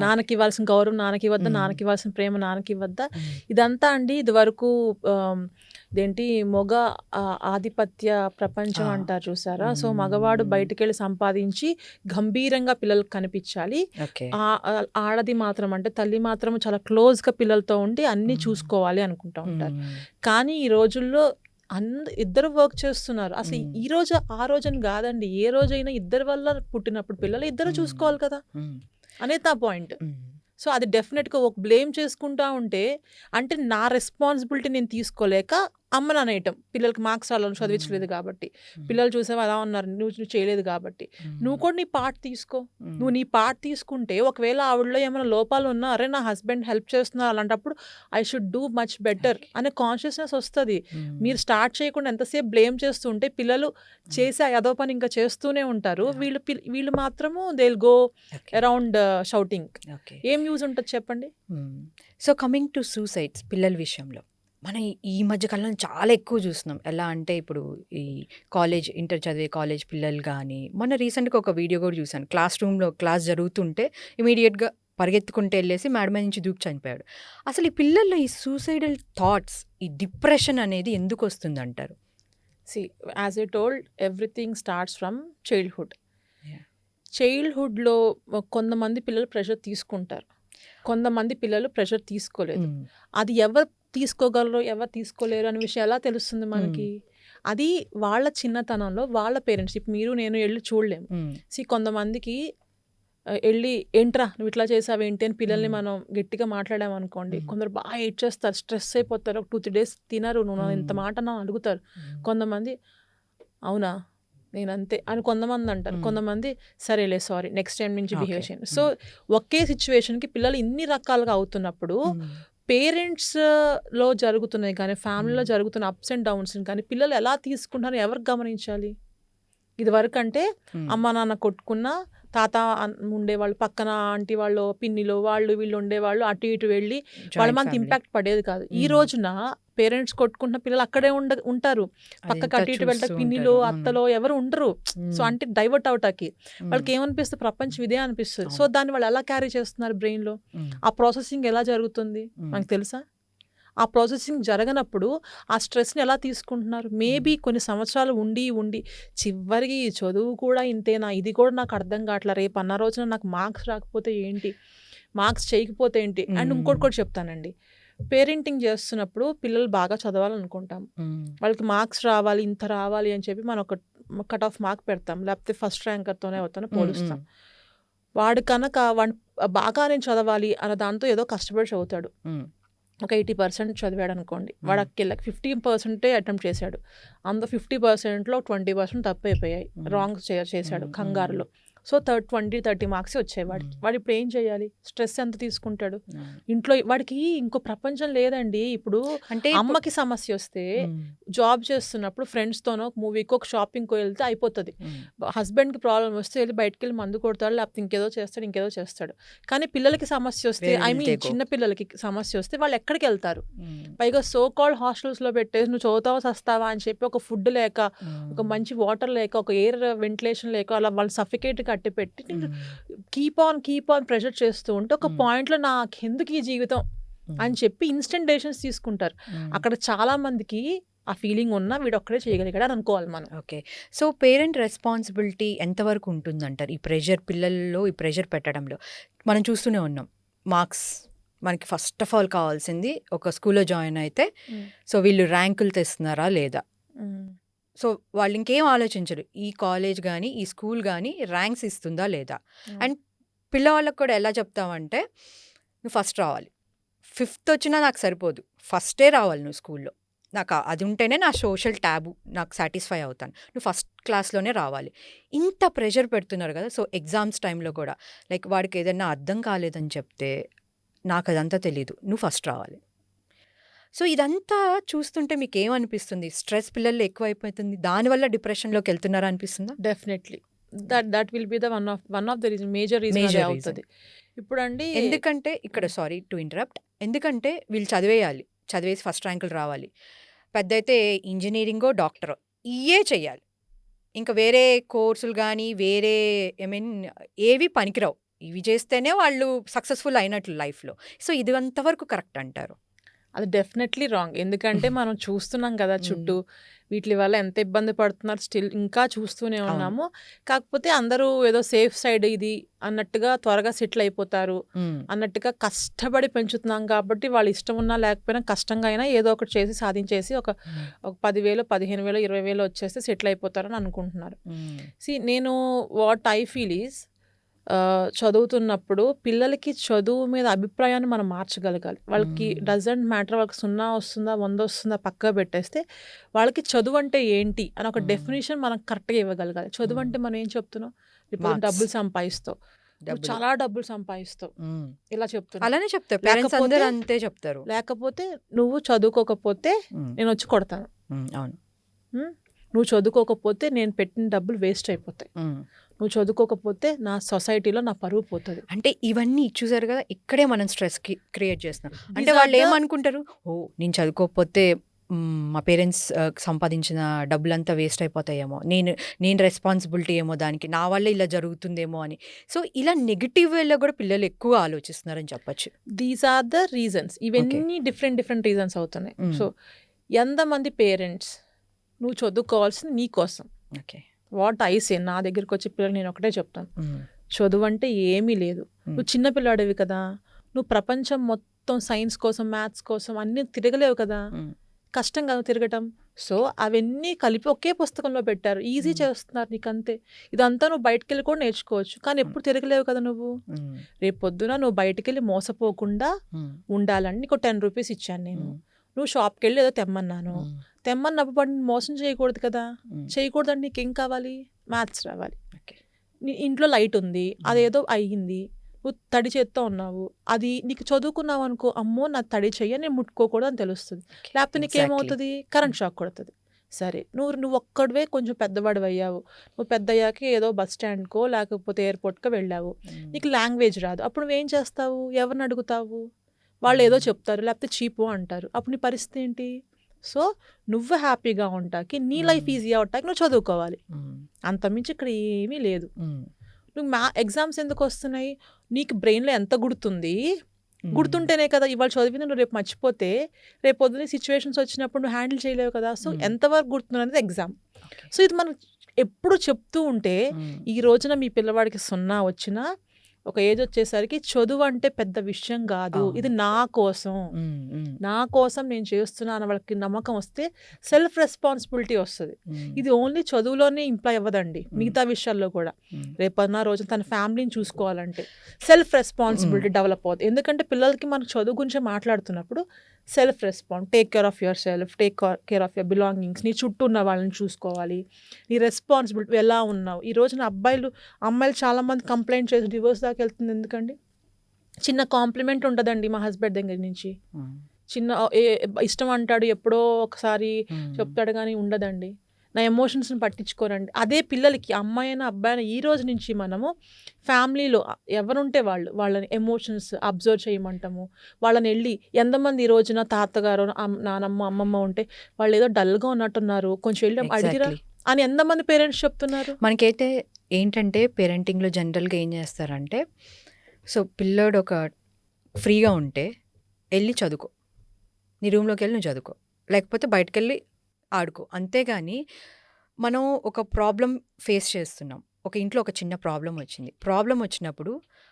నాన్నకి ఇవ్వాల్సిన గౌరవం నాన్నకి ఇవ్వద్దా? నాన్నకి ఇవ్వాల్సిన ప్రేమ నాన్నకి ఇవ్వద్దా? ఇదంతా అండి ఇది వరకు ఇదేంటి మొగ ఆధిపత్య ప్రపంచం అంటారు చూసారా? సో మగవాడు బయటకెళ్ళి సంపాదించి గంభీరంగా పిల్లలకు కనిపించాలి, ఆడది మాత్రం అంటే తల్లి మాత్రం చాలా క్లోజ్గా పిల్లలతో ఉండి అన్నీ చూసుకోవాలి అనుకుంటూ ఉంటారు. కానీ ఈ రోజుల్లో ఇద్దరు వర్క్ చేస్తున్నారు. అసలు ఈ రోజు ఆ రోజని కాదండి, ఏ రోజైనా ఇద్దరి వల్ల పుట్టినప్పుడు పిల్లలు ఇద్దరు చూసుకోవాలి కదా అనేది నా పాయింట్. సో అది డెఫినెట్గా ఒక బ్లేమ్ చేసుకుంటా ఉంటే అంటే నా రెస్పాన్సిబిలిటీ నేను తీసుకోలేక అమ్మని అనేయటం, పిల్లలకి మార్క్స్ రాలని చదివించలేదు కాబట్టి, పిల్లలు చూసావు అలా ఉన్నారు నువ్వు చేయలేదు కాబట్టి, నువ్వు కూడా నీ పార్ట్ తీసుకో. నువ్వు నీ పార్ట్ తీసుకుంటే ఒకవేళ ఆవిడలో ఏమైనా లోపాలు ఉన్నా, అరే నా హస్బెండ్ హెల్ప్ చేస్తున్నారు అలాంటప్పుడు I should do much better అనే కాన్షియస్నెస్ వస్తుంది. మీరు స్టార్ట్ చేయకుండా ఎంతసేపు బ్లేమ్ చేస్తుంటే పిల్లలు చేసే అదో పని ఇంకా చేస్తూనే ఉంటారు. వీళ్ళు మాత్రము they will go around shouting. ఏం యూజ్ ఉంటుంది చెప్పండి? సో కమింగ్ టు సూసైడ్స్ పిల్లల విషయంలో మనం ఈ మధ్యకాలంలో చాలా ఎక్కువ చూస్తున్నాం. ఎలా అంటే ఇప్పుడు ఈ ఇంటర్ చదివే కాలేజ్ పిల్లలు కానీ, మొన్న రీసెంట్గా ఒక వీడియో కూడా చూశాను. క్లాస్ జరుగుతుంటే ఇమీడియట్గా పరిగెత్తుకుంటే వెళ్ళేసి మేడ మీద నుంచి దూకి చనిపోయాడు. అసలు ఈ పిల్లల్లో ఈ సూసైడల్ థాట్స్, ఈ డిప్రెషన్ అనేది ఎందుకు వస్తుంది అంటారు? As I told, everything starts from చైల్డ్హుడ్లో కొంతమంది పిల్లలు ప్రెషర్ తీసుకుంటారు, కొంతమంది పిల్లలు ప్రెషర్ తీసుకోలేదు. అది ఎవరు తీసుకోగలరు ఎవరు తీసుకోలేరు అనే విషయం ఎలా తెలుస్తుంది మనకి? అది వాళ్ళ చిన్నతనంలో వాళ్ళ పేరెంట్స్, ఇప్పుడు మీరు నేను వెళ్ళి చూడలేము. కొంతమందికి వెళ్ళి ఏంట్రా నువ్వు ఇట్లా చేసావేంటి అని పిల్లల్ని మనం గట్టిగా మాట్లాడామనుకోండి, కొందరు బాగా ఏడ్ చేస్తారు, స్ట్రెస్ అయిపోతారు, 2-3 days తినరు, నువ్వు ఇంత మాట నా అడుగుతారు. కొంతమంది అవునా నేను అంతే అని కొంతమంది అంటారు, కొంతమంది సరేలే సారీ నెక్స్ట్ టైం నుంచి బిహేవ్ చేయండి. సో ఒకే సిచ్యువేషన్కి పిల్లలు ఇన్ని రకాలుగా అవుతున్నప్పుడు పేరెంట్స్లో జరుగుతున్నాయి కానీ ఫ్యామిలీలో జరుగుతున్న అప్స్ అండ్ డౌన్స్ కానీ పిల్లలు ఎలా తీసుకుంటారో ఎవరికి గమనించాలి? ఇది వరకు అంటే అమ్మ నాన్న కొట్టుకున్నా తాత ఉండేవాళ్ళు, పక్కన ఆంటీ వాళ్ళు, పిన్నిలో వాళ్ళు వీళ్ళు ఉండేవాళ్ళు, అటు ఇటు వెళ్ళి వాళ్ళ మంది ఇంపాక్ట్ పడేది కాదు. ఈ రోజున పేరెంట్స్ కొట్టుకుంటున్న పిల్లలు అక్కడే ఉంటారు, పక్కకి అటు ఇటు వెళ్ళటం, పిన్నిలో అత్తలో ఎవరు ఉండరు. సో అంటే డైవర్ట్ అవటానికి వాళ్ళకి ఏమనిపిస్తుంది, ప్రపంచం ఇదే అనిపిస్తుంది. సో దాన్ని వాళ్ళు ఎలా క్యారీ చేస్తున్నారు బ్రెయిన్లో, ఆ ప్రాసెసింగ్ ఎలా జరుగుతుంది మనకు తెలుసా? ఆ ప్రాసెసింగ్ జరగనప్పుడు ఆ స్ట్రెస్ని ఎలా తీసుకుంటున్నారు? మేబీ కొన్ని సంవత్సరాలు ఉండి చివరికి చదువు కూడా ఇంతేనా, ఇది కూడా నాకు అర్థం కావట్లా, రేపు అన్న రోజున నాకు మార్క్స్ రాకపోతే ఏంటి, మార్క్స్ చేయకపోతే ఏంటి. అండ్ ఇంకోటి కూడా చెప్తానండి, పేరెంటింగ్ చేస్తున్నప్పుడు పిల్లలు బాగా చదవాలనుకుంటాం, వాళ్ళకి మార్క్స్ రావాలి, ఇంత రావాలి అని చెప్పి మనం ఒక కట్ ఆఫ్ మార్క్ పెడతాం, లేకపోతే ఫస్ట్ ర్యాంకర్తోనే అవుతానో పోలుస్తాం. వాడు కనుక బాగా నేను చదవాలి అన్న దాంతో ఏదో కష్టపడి చదువుతాడు, ఒక 80% చదివాడు అనుకోండి, వాడికి 15% అటెంప్ట్ చేశాడు, అందులో 50%లో 20% తప్పు అయిపోయాయి, రాంగ్ చేశాడు కంగారులో. సో 20-30 మార్క్స్ వచ్చాయి వాడు ఇప్పుడు ఏం చేయాలి? స్ట్రెస్ ఎంత తీసుకుంటాడు ఇంట్లో? వాడికి ఇంకో ప్రపంచం లేదండి. ఇప్పుడు అంటే అమ్మకి సమస్య వస్తే జాబ్ చేస్తున్నప్పుడు ఫ్రెండ్స్తోనో ఒక మూవీకి ఒక షాపింగ్కి వెళ్తే అయిపోతుంది. హస్బెండ్కి ప్రాబ్లం వస్తే వెళ్ళి బయటకు వెళ్ళి మందు కొడతాడు, లేకపోతే ఇంకేదో చేస్తాడు. కానీ పిల్లలకి సమస్య వస్తే, ఐ మీన్ చిన్న పిల్లలకి సమస్య వస్తే వాళ్ళు ఎక్కడికి వెళ్తారు? పైగా సో కాల్డ్ హాస్టల్స్లో పెట్టేసి నువ్వు చదువుతావా వస్తావా అని చెప్పి ఒక ఫుడ్ లేక, ఒక మంచి వాటర్ లేక, ఒక ఎయిర్ వెంటిలేషన్ లేక అలా వాళ్ళు సఫికేట్గా అట్టి పెట్టి కీప్ ఆన్ ప్రెషర్ చేస్తూ ఉంటే ఒక పాయింట్లో నాకు ఎందుకు ఈ జీవితం అని చెప్పి ఇన్స్టెంట్ డెసిషన్స్ తీసుకుంటారు. అక్కడ చాలా మందికి ఆ ఫీలింగ్ ఉన్నా వీడు ఒక్కడే చేయగలిగాడు అని అనుకోవాలి మనం. ఓకే, సో పేరెంట్ రెస్పాన్సిబిలిటీ ఎంతవరకు ఉంటుందంటారు ఈ ప్రెషర్, పిల్లల్లో ఈ ప్రెషర్ పెట్టడంలో? మనం చూస్తూనే ఉన్నాం, మార్క్స్ మనకి ఫస్ట్ ఆఫ్ ఆల్ కావాల్సింది, ఒక స్కూల్లో జాయిన్ అయితే సో వీళ్ళు ర్యాంకులు తెస్తున్నారా లేదా, సో వాళ్ళు ఇంకేం ఆలోచించరు, ఈ కాలేజ్ కానీ ఈ స్కూల్ కానీ ర్యాంక్స్ ఇస్తుందా లేదా. అండ్ పిల్లవాళ్ళకి కూడా ఎలా చెప్తామంటే, నువ్వు ఫస్ట్ రావాలి, 5th వచ్చినా నాకు సరిపోదు, ఫస్టే రావాలి నువ్వు స్కూల్లో, నాకు అది ఉంటేనే నా సోషల్ ట్యాబు నాకు సాటిస్ఫై అవుతాను, నువ్వు ఫస్ట్ క్లాస్లోనే రావాలి. ఇంత ప్రెషర్ పెడుతున్నారు కదా. సో ఎగ్జామ్స్ టైంలో కూడా లైక్ వాడికి ఏదైనా అర్థం కాలేదని చెప్తే, నాకు అదంతా తెలీదు, నువ్వు ఫస్ట్ రావాలి. సో ఇదంతా చూస్తుంటే మీకు ఏమనిపిస్తుంది? స్ట్రెస్ పిల్లల్లో ఎక్కువైపోతుంది, దానివల్ల డిప్రెషన్లోకి వెళ్తున్నారా అనిపిస్తుందా? Definitely that will be the one of the reason, major అవుతుంది ఇప్పుడు అండి. ఎందుకంటే ఇక్కడ సారీ టు ఇంటరప్ట్, ఎందుకంటే వీళ్ళు చదివేసి ఫస్ట్ ర్యాంకులు రావాలి, పెద్ద అయితే ఇంజనీరింగో డాక్టరో ఇవే చెయ్యాలి, ఇంకా వేరే కోర్సులు కానీ వేరే ఏవి పనికిరావు, ఇవి చేస్తేనే వాళ్ళు సక్సెస్ఫుల్ అయినట్లు లైఫ్లో. సో ఇది అంతవరకు కరెక్ట్ అంటారు? అది డెఫినెట్లీ రాంగ్. ఎందుకంటే మనం చూస్తున్నాం కదా చుట్టూ, వీటి వల్ల ఎంత ఇబ్బంది పడుతున్నారు, స్టిల్ ఇంకా చూస్తూనే ఉన్నాము. కాకపోతే అందరూ ఏదో సేఫ్ సైడ్ ఇది అన్నట్టుగా త్వరగా సెటిల్ అయిపోతారు అన్నట్టుగా కష్టపడి పెంచుతున్నాం కాబట్టి వాళ్ళు ఇష్టం ఉన్నా లేకపోయినా కష్టంగా అయినా ఏదో ఒకటి చేసి సాధించేసి ఒక 10,000, 15,000, 20,000 వచ్చేస్తే సెటిల్ అయిపోతారని అనుకుంటున్నారు. నేను వాట్ ఐ ఫీల్ ఈజ్, చదువుతున్నప్పుడు పిల్లలకి చదువు మీద అభిప్రాయాన్ని మనం మార్చగలగాలి. వాళ్ళకి డజంట్ మ్యాటర్, వాళ్ళకి 0 వస్తుందా 100 వస్తుందా పక్కా పెట్టేస్తే, వాళ్ళకి చదువు అంటే ఏంటి అని ఒక డెఫినేషన్ మనం కరెక్ట్గా ఇవ్వగలగాలి. చదువు అంటే మనం ఏం చెప్తున్నాం, ఇప్పుడు డబ్బులు సంపాదిస్తావు, చాలా డబ్బులు సంపాదిస్తావు, ఇలా చెప్తున్నా, అలానే చెప్తారు పేరెంట్స్ అందరూ, అంతే చెప్తారు. లేకపోతే నువ్వు చదువుకోకపోతే నేను వచ్చి కొడతాను, అవును, నువ్వు చదువుకోకపోతే నేను పెట్టిన డబ్బులు వేస్ట్ అయిపోతాయి, నువ్వు చదువుకోకపోతే నా సొసైటీలో నా పరువు పోతుంది. అంటే ఇవన్నీ చూసారు కదా, ఇక్కడే మనం స్ట్రెస్ క్రియేట్ చేస్తున్నాం. అంటే వాళ్ళు ఏమనుకుంటారు, ఓ నేను చదువుకోకపోతే మా పేరెంట్స్ సంపాదించిన డబ్బులంతా వేస్ట్ అయిపోతాయేమో, నేను రెస్పాన్సిబిలిటీ ఏమో దానికి, నా వల్ల ఇలా జరుగుతుందేమో అని. సో ఇలా నెగిటివ్ వేలో కూడా పిల్లలు ఎక్కువ ఆలోచిస్తున్నారని చెప్పచ్చు. These are the reasons. ఇవన్నీ డిఫరెంట్ రీజన్స్ అవుతున్నాయి. సో ఎంతమంది పేరెంట్స్ నువ్వు చదువుకోవాల్సింది నీ కోసం. ఓకే, వాట్ ఐ సే, నా దగ్గరికి వచ్చే పిల్లలు నేను ఒకటే చెప్తాను, చదువు అంటే ఏమీ లేదు, నువ్వు చిన్న పిల్లాడివి కదా, నువ్వు ప్రపంచం మొత్తం సైన్స్ కోసం మ్యాథ్స్ కోసం అన్నీ తిరగలేవు కదా, కష్టం కదా తిరగటం. సో అవన్నీ కలిపి ఒకే పుస్తకంలో పెట్టారు, ఈజీ చేస్తున్నారు నీకు అంతే. ఇదంతా నువ్వు బయటకు వెళ్ళి కూడా నేర్చుకోవచ్చు, కానీ ఎప్పుడు తిరగలేవు కదా నువ్వు. రేపు పొద్దున నువ్వు బయటకు వెళ్ళి మోసపోకుండా ఉండాలని నీకు 10 రూపీస్ ఇచ్చాను నేను, నువ్వు షాప్కి వెళ్ళి ఏదో తెమ్మన్నప్పుడు మోసం చేయకూడదు కదా, చేయకూడదండి. నీకేం కావాలి, మ్యాథ్స్ రావాలి, నీ ఇంట్లో లైట్ ఉంది అదేదో అయ్యింది, నువ్వు తడి చేత్తో ఉన్నావు, అది నీకు చదువుకున్నావు అనుకో, అమ్మో నా తడి చెయ్య నేను ముట్టుకోకూడదు అని తెలుస్తుంది. లేకపోతే నీకేమవుతుంది, కరెంట్ షాక్ కొడుతుంది, సరే నువ్వు ఒక్కడివే కొంచెం పెద్దవాడు అయ్యావు, నువ్వు పెద్ద అయ్యాక ఏదో బస్ స్టాండ్కో లేకపోతే ఎయిర్పోర్ట్కో వెళ్ళావు, నీకు లాంగ్వేజ్ రాదు, అప్పుడు నువ్వేం చేస్తావు, ఎవరిని అడుగుతావు, వాళ్ళు ఏదో చెప్తారు లేకపోతే చీపు అంటారు, అప్పుడు నీ పరిస్థితి ఏంటి? సో నువ్వు హ్యాపీగా ఉంటాకి, నీ లైఫ్ ఈజీ అవటానికి నువ్వు చదువుకోవాలి, అంతమించి ఇక్కడ ఏమీ లేదు. నువ్వు ఎగ్జామ్స్ ఎందుకు వస్తున్నాయి, నీకు బ్రెయిన్లో ఎంత గుర్తుంది, గుర్తుంటేనే కదా ఇవాళ చదివింది నువ్వు రేపు మర్చిపోతే రేపు పొద్దున్న సిచ్యువేషన్స్ వచ్చినప్పుడు నువ్వు హ్యాండిల్ చేయలేవు కదా. సో ఎంతవరకు గుర్తుంది అనేది ఎగ్జామ్. సో ఇది మనం ఎప్పుడు చెప్తూ ఉంటే ఈ రోజున మీ పిల్లవాడికి 0 వచ్చినా ఒక ఏజ్ వచ్చేసరికి చదువు అంటే పెద్ద విషయం కాదు, ఇది నా కోసం నేను చేస్తున్నాను వాళ్ళకి నమ్మకం వస్తే సెల్ఫ్ రెస్పాన్సిబిలిటీ వస్తుంది. ఇది ఓన్లీ చదువులోనే ఇంప్లాయ్ అవ్వదండి, మిగతా విషయాల్లో కూడా. రేపన్నా రోజు తన ఫ్యామిలీని చూసుకోవాలంటే సెల్ఫ్ రెస్పాన్సిబిలిటీ డెవలప్ అవుతుంది. ఎందుకంటే పిల్లలకి మనం చదువు గురించి మాట్లాడుతున్నప్పుడు self take care of your self, take care of your belongings, నీ చుట్టూ ఉన్న వాళ్ళని చూసుకోవాలి, నీ రెస్పాన్సిబిలిటీ ఎలా ఉన్నావు. ఈ రోజున అమ్మాయిలు చాలామంది కంప్లైంట్ చేసి డివోర్స్ దాకా వెళ్తుంది. ఎందుకండి? చిన్న కాంప్లిమెంట్ ఉంటుందండి మా హస్బెండ్ దగ్గర నుంచి, చిన్న ఇష్టం అంటాడు, ఎప్పుడో ఒకసారి చెప్తాడు, కానీ ఉండదండి. నా ఎమోషన్స్ని పట్టించుకోరండి. అదే పిల్లలకి అమ్మాయి అయినా అబ్బాయి అయినా ఈ రోజు నుంచి మనము ఫ్యామిలీలో ఎవరుంటే వాళ్ళని ఎమోషన్స్ అబ్జర్వ్ చేయమంటాము. వాళ్ళని వెళ్ళి ఎంతమంది ఈ రోజున తాతగారు నానమ్మ అమ్మమ్మ ఉంటే వాళ్ళు ఏదో డల్గా ఉన్నట్టున్నారు, కొంచెం వెళ్ళి అడిగిరా అని ఎంతమంది పేరెంట్స్ చెప్తున్నారు. మనకైతే ఏంటంటే పేరెంటింగ్లో జనరల్గా ఏం చేస్తారంటే, సో పిల్లోడు ఒక ఫ్రీగా ఉంటే వెళ్ళి చదువుకో, నీ రూమ్లోకి వెళ్ళి నువ్వు చదువుకో, లేకపోతే బయటకు వెళ్ళి ఆడుకో. అంతేగాని మనం ఒక ప్రాబ్లం ఫేస్ చేస్తున్నాం, ఒక ఇంట్లో ఒక చిన్న ప్రాబ్లం వచ్చినప్పుడు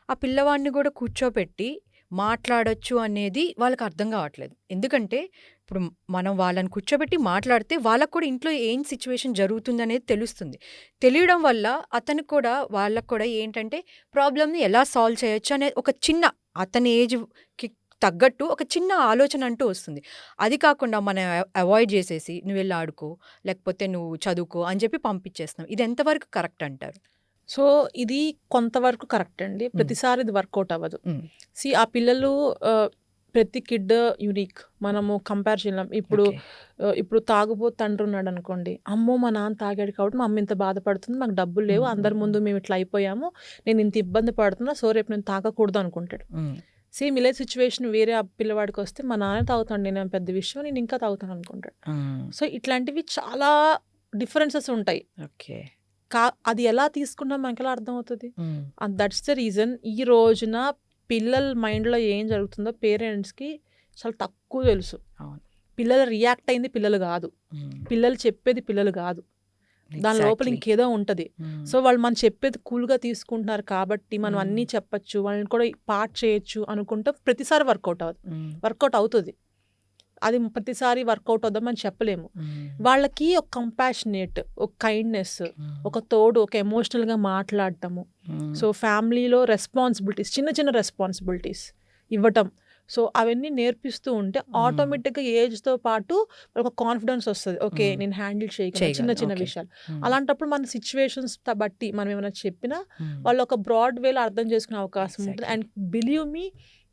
ఆ పిల్లవాడిని కూడా కూర్చోపెట్టి మాట్లాడొచ్చు అనేది వాళ్ళకి అర్థం కావట్లేదు. ఎందుకంటే ఇప్పుడు మనం వాళ్ళని కూర్చోబెట్టి మాట్లాడితే వాళ్ళకు కూడా ఇంట్లో ఏం సిచ్యువేషన్ జరుగుతుంది అనేది తెలుస్తుంది. తెలియడం వల్ల వాళ్ళకు కూడా ఏంటంటే ప్రాబ్లమ్ని ఎలా సాల్వ్ చేయొచ్చు అనే ఒక చిన్న అతని ఏజ్కి తగ్గట్టు ఒక చిన్న ఆలోచన అంటూ వస్తుంది. అది కాకుండా మనం అవాయిడ్ చేసేసి నువ్వు వెళ్ళి ఆడుకో, లేకపోతే నువ్వు చదువుకో అని చెప్పి పంపించేస్తున్నాం. ఇది ఎంతవరకు కరెక్ట్ అంటారు? సో ఇది కొంతవరకు కరెక్ట్ అండి, ప్రతిసారి ఇది వర్కౌట్ అవ్వదు. ఆ పిల్లలు ప్రతి కిడ్ యూనిక్, మనము కంపేర్ చేయలేం. ఇప్పుడు తాగుబోతు తండ్రి ఉన్నాడు అనుకోండి, అమ్మో మా నాన్న తాగాడు కాబట్టి మా అమ్మ ఇంత బాధపడుతుంది, మాకు డబ్బులు లేవు, అందరి ముందు మేము ఇట్లా అయిపోయాము, నేను ఇంత ఇబ్బంది పడుతున్నా, సో రేపు నేను తాగకూడదు అనుకుంటాడు. సేమ్ ఇలే సిచ్యువేషన్ వేరే ఆ పిల్లవాడికి వస్తే, మా నాన్న తాగుతాడు, నేను పెద్ద విషయం, నేను ఇంకా తాగుతాను అనుకుంటాడు. సో ఇట్లాంటివి చాలా డిఫరెన్సెస్ ఉంటాయి. ఓకే, అది ఎలా తీసుకున్నా మనకి ఎలా అర్థమవుతుంది. అండ్ దట్స్ ద రీజన్ ఈ రోజున పిల్లల మైండ్లో ఏం జరుగుతుందో పేరెంట్స్కి చాలా తక్కువ తెలుసు. పిల్లలు రియాక్ట్ అయింది పిల్లలు కాదు, పిల్లలు చెప్పేది పిల్లలు కాదు, దాని లోపల ఇంకేదో ఉంటుంది. సో వాళ్ళు మనం చెప్పేది కూల్గా తీసుకుంటున్నారు కాబట్టి మనం అన్నీ చెప్పచ్చు, వాళ్ళని కూడా పార్ట్ చేయొచ్చు అనుకుంటే ప్రతిసారి వర్కౌట్ అవుతుంది. అది ప్రతిసారి వర్కౌట్ అవుదామని చెప్పలేము. వాళ్ళకి ఒక కంపాషనేట్, ఒక కైండ్నెస్, ఒక తోడు, ఒక ఎమోషనల్గా మాట్లాడటము, సో ఫ్యామిలీలో రెస్పాన్సిబిలిటీస్, చిన్న చిన్న రెస్పాన్సిబిలిటీస్ ఇవ్వటం, సో అవన్నీ నేర్పిస్తూ ఉంటే ఆటోమేటిక్గా ఏజ్తో పాటు ఒక కాన్ఫిడెన్స్ వస్తుంది. ఓకే, నేను హ్యాండిల్ చేయగలను చిన్న చిన్న విషయాలు. అలాంటప్పుడు మన సిచ్యువేషన్స్ బట్టి మనం ఏమైనా చెప్పినా వాళ్ళు ఒక బ్రాడ్ వేలో అర్థం చేసుకునే అవకాశం ఉంటుంది. And believe me,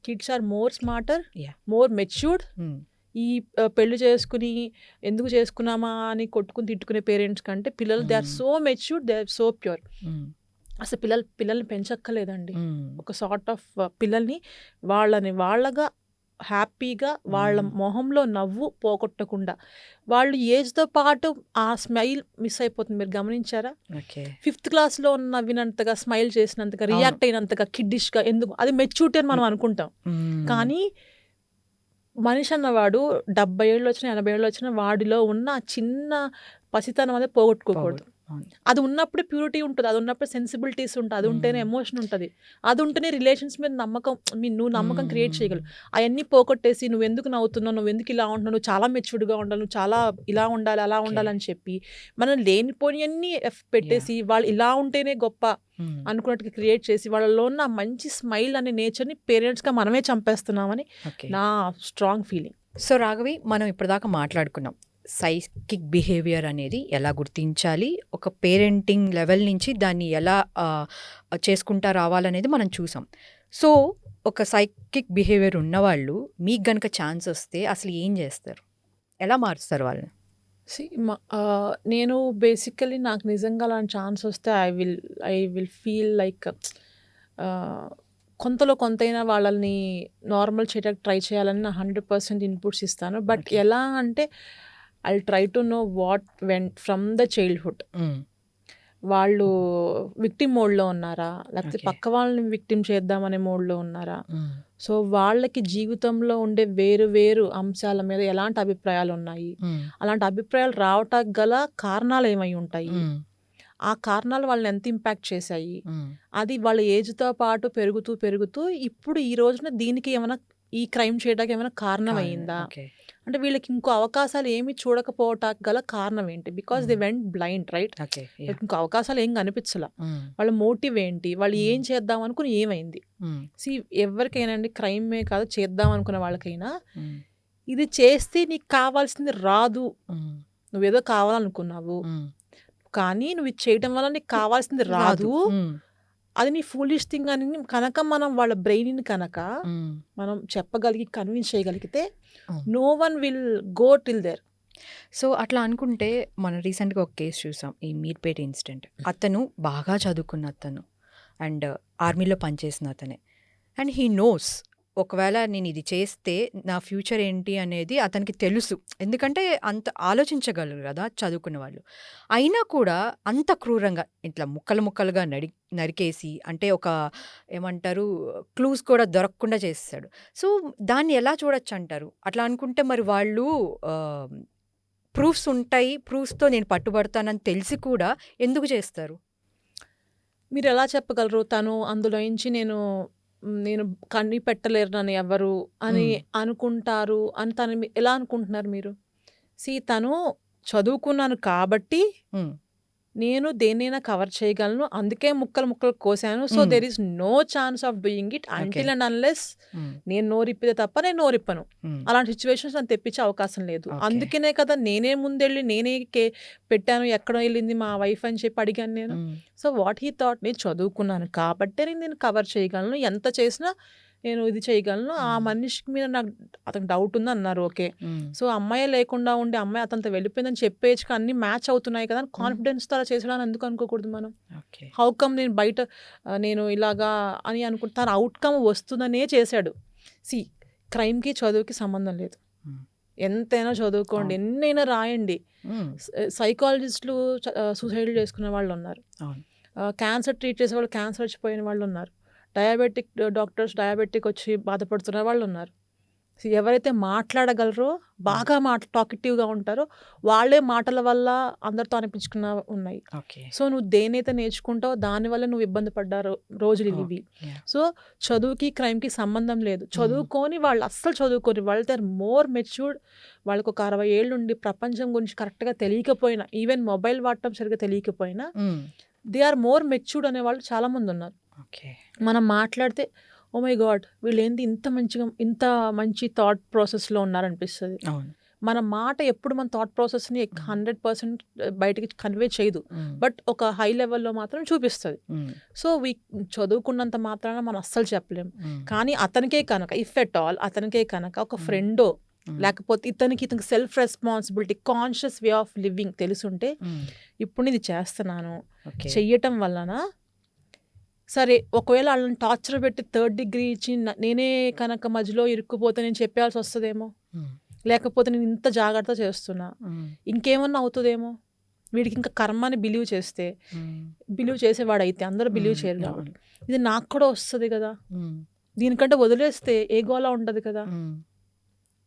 kids are more smarter, more matured. ఈ పెళ్లి చేసుకుని ఎందుకు చేసుకున్నామా అని కొట్టుకుని తిట్టుకునే పేరెంట్స్ కంటే పిల్లలు they are so matured, they are so pure. అసలు పిల్లల్ని పెంచక్కర్లేదండి. ఒక సార్ట్ ఆఫ్ పిల్లల్ని వాళ్ళగా హ్యాపీగా వాళ్ళ మొహంలో నవ్వు పోగొట్టకుండా, వాళ్ళు ఏజ్తో పాటు ఆ స్మైల్ మిస్ అయిపోతుంది. మీరు గమనించారా? 5th క్లాస్లో నవ్వినంతగా, స్మైల్ చేసినంతగా, రియాక్ట్ అయినంతగా కిడ్డిష్గా ఎందుకు, అది మెచ్యూరిటీ అని మనం అనుకుంటాం. కానీ మనిషి అన్నవాడు 70 ఏళ్ళు వచ్చినా 80 ఏళ్ళు వచ్చినా వాడిలో ఉన్న చిన్న పసితనం అనేది పోగొట్టుకోకూడదు. అది ఉన్నప్పుడే ప్యూరిటీ ఉంటుంది, అది ఉన్నప్పుడే సెన్సిబిలిటీస్ ఉంటుంది, అది ఉంటేనే ఎమోషన్ ఉంటుంది, అది ఉంటేనే రిలేషన్స్ మీద నువ్వు నమ్మకం క్రియేట్ చేయగలవు. అవన్నీ పోగొట్టేసి నువ్వు ఎందుకు నవ్వుతున్నావు, నువ్వు ఎందుకు ఇలా ఉంటున్నావు, నువ్వు చాలా మెచ్యూర్డ్గా ఉండాలి, నువ్వు చాలా ఇలా ఉండాలి అలా ఉండాలని చెప్పి మనం లేనిపోయినన్నీ పెట్టేసి వాళ్ళు ఇలా ఉంటేనే గొప్ప అనుకున్నట్టుగా క్రియేట్ చేసి వాళ్ళలో ఉన్న మంచి స్మైల్ అనే నేచర్ని పేరెంట్స్గా మనమే చంపేస్తున్నామని నా స్ట్రాంగ్ ఫీలింగ్. సో రాఘవి, మనం ఇప్పటిదాకా మాట్లాడుకున్నాం సైకిక్ బిహేవియర్ అనేది ఎలా గుర్తించాలి, ఒక పేరెంటింగ్ లెవెల్ నుంచి దాన్ని ఎలా చేసుకుంటా రావాలనేది మనం చూసాం. సో ఒక సైకిక్ బిహేవియర్ ఉన్నవాళ్ళు మీకు గనక ఛాన్స్ వస్తే అసలు ఏం చేస్తారు, ఎలా మారుస్తారు వాళ్ళని? నేను బేసికల్లీ నాకు నిజంగా అలాంటి ఛాన్స్ వస్తే ఐ విల్ ఫీల్ లైక్ కొంతలో కొంతైనా వాళ్ళని నార్మల్ చేయడానికి ట్రై చేయాలని నా 100% ఇన్పుట్స్ ఇస్తాను. But okay. ఎలా అంటే I try to know what went from the childhood. వాళ్ళు విక్టిమ్ మోడ్‌లో ఉన్నారా? లేకపోతే ఓకే. పక్క వాళ్ళని విక్టిమ్ చేద్దామనే మోడ్‌లో ఉన్నారా? సో, వాళ్ళకి జీవితంలో ఉండే వేరు వేరు అంశాల మీద ఎలాంటి అభిప్రాయాలున్నాయి? అలాంటి అభిప్రాయాలు రావటానికి గల కారణాలేమై ఉంటాయి? ఆ కారణాలు వాళ్ళని ఎంత ఇంపాక్ట్ చేశాయి? అది వాళ్ళ ఏజ్‌తో పాటు పెరుగుతూ పెరుగుతూ ఇప్పుడు ఈ రోజున దీనికి ఏమైనా ఈ క్రైమ్ చేయడానికి ఏమైనా కారణం అయిందా? ఓకే. అంటే వీళ్ళకి ఇంకో అవకాశాలు ఏమి చూడకపోవటానికి గల కారణం ఏంటి? Because they went blind right? Okay. వాళ్ళకి ఇంకో అవకాశాలు ఏం కనిపించలా. వాళ్ళ మోటివ్ ఏంటి? వాళ్ళు ఏం చేద్దాం అనుకుని ఏమైంది? ఎవరికైనా అండి క్రైమే కాదు చేద్దాం అనుకున్న వాళ్ళకైనా ఇది చేస్తే నీకు కావాల్సింది రాదు. నువ్వేదో కావాలనుకున్నావు కానీ నువ్వు ఇది చేయడం వల్ల నీకు కావాల్సింది రాదు. అది నీ ఫూలిష్ థింగ్ అని కనుక మనం వాళ్ళ బ్రెయిన్ని కనుక మనం చెప్పగలిగి కన్విన్స్ చేయగలిగితే no one will go till there. So అట్లా అనుకుంటే మనం రీసెంట్గా ఒక కేసు చూసాం, ఈ మీర్పేట ఇన్సిడెంట్. అతను బాగా చదువుకున్న అతను అండ్ ఆర్మీలో పనిచేసిన అతనే. అండ్ హీ నోస్ ఒకవేళ నేను ఇది చేస్తే నా ఫ్యూచర్ ఏంటి అనేది అతనికి తెలుసు, ఎందుకంటే అంత ఆలోచించగలరు కదా చదువుకున్న వాళ్ళు. అయినా కూడా అంత క్రూరంగా ఇట్లా ముక్కలు ముక్కలుగా నరికేసి, అంటే ఒక ఏమంటారు క్లూస్ కూడా దొరకకుండా చేస్తాడు. సో దాన్ని ఎలా చూడొచ్చు అంటారు? అట్లా అనుకుంటే మరి వాళ్ళు ప్రూఫ్స్ ఉంటాయి, ప్రూఫ్స్తో నేను పట్టుబడతానని తెలిసి కూడా ఎందుకు చేస్తారు? మీరు ఎలా చెప్పగలరు తను అందులో నుంచి నేను కన్ని పెట్టలేరు నన్ను ఎవరు అని అనుకుంటారు అని తను ఎలా అనుకుంటున్నారు మీరు? తను చదువుకున్నాను కాబట్టి నేను దేన్నైనా కవర్ చేయగలను, అందుకే ముక్కలు ముక్కలు కోసాను. So there is no chance of doing it until and unless నేను నోరిప్పితే తప్ప నేను నోరిప్పను. అలాంటి సిచ్యువేషన్స్ నన్ను తెప్పించే అవకాశం లేదు. అందుకనే కదా నేనే ముందెళ్ళి నేనే పెట్టాను, ఎక్కడ వెళ్ళింది మా వైఫ్ అని చెప్పి అడిగాను నేను. సో వాట్ హీ థాట్, నేను చదువుకున్నాను కాబట్టే నేను కవర్ చేయగలను, ఎంత చేసినా నేను ఇది చేయగలను. ఆ మనిషికి మీద నాకు అతనికి డౌట్ ఉంది అన్నారు. ఓకే, సో అమ్మాయి లేకుండా ఉండి అమ్మాయి అతనితో వెళ్ళిపోయిందని చెప్పేసి అన్ని మ్యాచ్ అవుతున్నాయి కదా, కాన్ఫిడెన్స్తో అలా చేసాడని ఎందుకు అనుకోకూడదు మనం? హౌ కమ్ నేను బయట నేను ఇలాగా అని అనుకుంటే తన అవుట్కమ్ వస్తుందనే చేశాడు. క్రైమ్కి చదువుకి సంబంధం లేదు. ఎంతైనా చదువుకోండి, ఎన్నైనా రాయండి. సైకాలజిస్టులు సూసైడ్ చేసుకునే వాళ్ళు ఉన్నారు, క్యాన్సర్ ట్రీట్ చేసే వాళ్ళు క్యాన్సర్ వచ్చిపోయిన వాళ్ళు ఉన్నారు, డయాబెటిక్ డాక్టర్స్ డయాబెటిక్ వచ్చి బాధపడుతున్న వాళ్ళు ఉన్నారు. ఎవరైతే మాట్లాడగలరో, బాగా టాకిటివ్గా ఉంటారో వాళ్ళే మాటల వల్ల అందరితో అనిపించుకున్న ఉన్నాయి. సో నువ్వు దేనైతే నేర్చుకుంటావో దానివల్ల నువ్వు ఇబ్బంది పడ్డ రోజులు ఇవి. సో చదువుకి క్రైమ్కి సంబంధం లేదు. చదువుకొని వాళ్ళు అస్సలు చదువుకొని వాళ్ళు దే ఆర్ మోర్ మెచ్యూర్డ్. వాళ్ళకు ఒక 60 ఏళ్ళు ఉండి ప్రపంచం గురించి కరెక్ట్గా తెలియకపోయినా, ఈవెన్ మొబైల్ వాడటం సరిగ్గా తెలియకపోయినా దే ఆర్ మోర్ మెచ్యూర్డ్ అనే వాళ్ళు చాలామంది ఉన్నారు. మనం మాట్లాడితే ఓ మై గాడ్ వీళ్ళు ఏంది ఇంత మంచి థాట్ ప్రాసెస్లో ఉన్నారనిపిస్తుంది. మన మాట ఎప్పుడు మన థాట్ ప్రాసెస్ని 100% బయటికి కన్వే చేయదు, బట్ ఒక హై లెవెల్లో మాత్రం చూపిస్తుంది. సో చదువుకున్నంత మాత్రాన మనం అస్సలు చెప్పలేం. కానీ అతనికే కనుక ఇఫ్ ఎట్ ఆల్ అతనికే కనుక ఒక ఫ్రెండో లేకపోతే ఇతనికి self responsibility, conscious way of living తెలుసుంటే ఇప్పుడు ఇది చేస్తున్నాను చెయ్యటం వలన సరే, ఒకవేళ వాళ్ళని టార్చర్ పెట్టి 3rd డిగ్రీ ఇచ్చి నేనే కనుక మధ్యలో ఇరుక్కుపోతే నేను చెప్పాల్సి వస్తుందేమో, లేకపోతే నేను ఇంత జాగ్రత్త చేస్తున్నా ఇంకేమన్నా అవుతుందేమో, వీడికి ఇంకా కర్మ అని బిలీవ్ చేస్తే బిలీవ్ చేసేవాడు అయితే అందరూ బిలీవ్ చేయరు కాబట్టి ఇది నాకు కూడా వస్తుంది కదా, దీనికంటే వదిలేస్తే ఏ గోలా ఉండదు కదా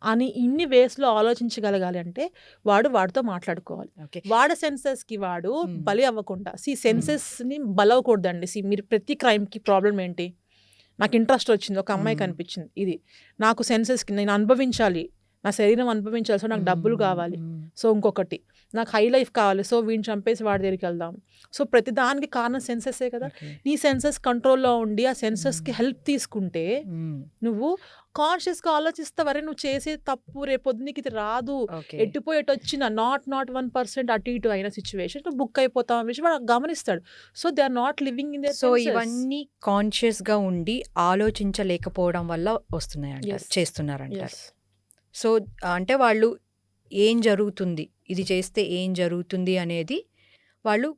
అని ఇన్ని వేస్లో ఆలోచించగలగాలి అంటే వాడితో మాట్లాడుకోవాలి. వాడి సెన్సెస్కి వాడు బలి అవ్వకుండా. సెన్సెస్ని బలవకూడదండి. మీరు ప్రతి క్రైమ్కి ప్రాబ్లం ఏంటి, నాకు ఇంట్రెస్ట్ వచ్చింది, ఒక అమ్మాయి కనిపించింది, ఇది నాకు సెన్సెస్కి నేను అనుభవించాలి, నా శరీరం అనుభవించాలి, సో నాకు డబ్బులు కావాలి, సో ఇంకొకటి నాకు హై లైఫ్ కావాలి, సో వీడిని చంపేసి వాడి దగ్గరికి వెళ్దాం. సో ప్రతి దానికి కారణం సెన్సెసే కదా. నీ సెన్సెస్ కంట్రోల్లో ఉండి ఆ సెన్సెస్కి హెల్ప్ తీసుకుంటే నువ్వు కాన్షియస్గా ఆలోచిస్తావరే నువ్వు చేసే తప్పు రేపొద్దు నీకు ఇది రాదు, ఎట్టిపోయేటి వచ్చిన నాట్ 1% అటు ఇటు అయిన సిచ్యువేషన్ నువ్వు బుక్ అయిపోతావు అని వాడు గమనిస్తాడు. So they are not living in there. సో ఇవన్నీ కాన్షియస్గా ఉండి ఆలోచించలేకపోవడం వల్ల వస్తున్నాయి అంటారు, చేస్తున్నారంటారు. సో అంటే వాళ్ళు ఏం జరుగుతుంది, ఇది చేస్తే ఏం జరుగుతుంది అనేది వాళ్ళు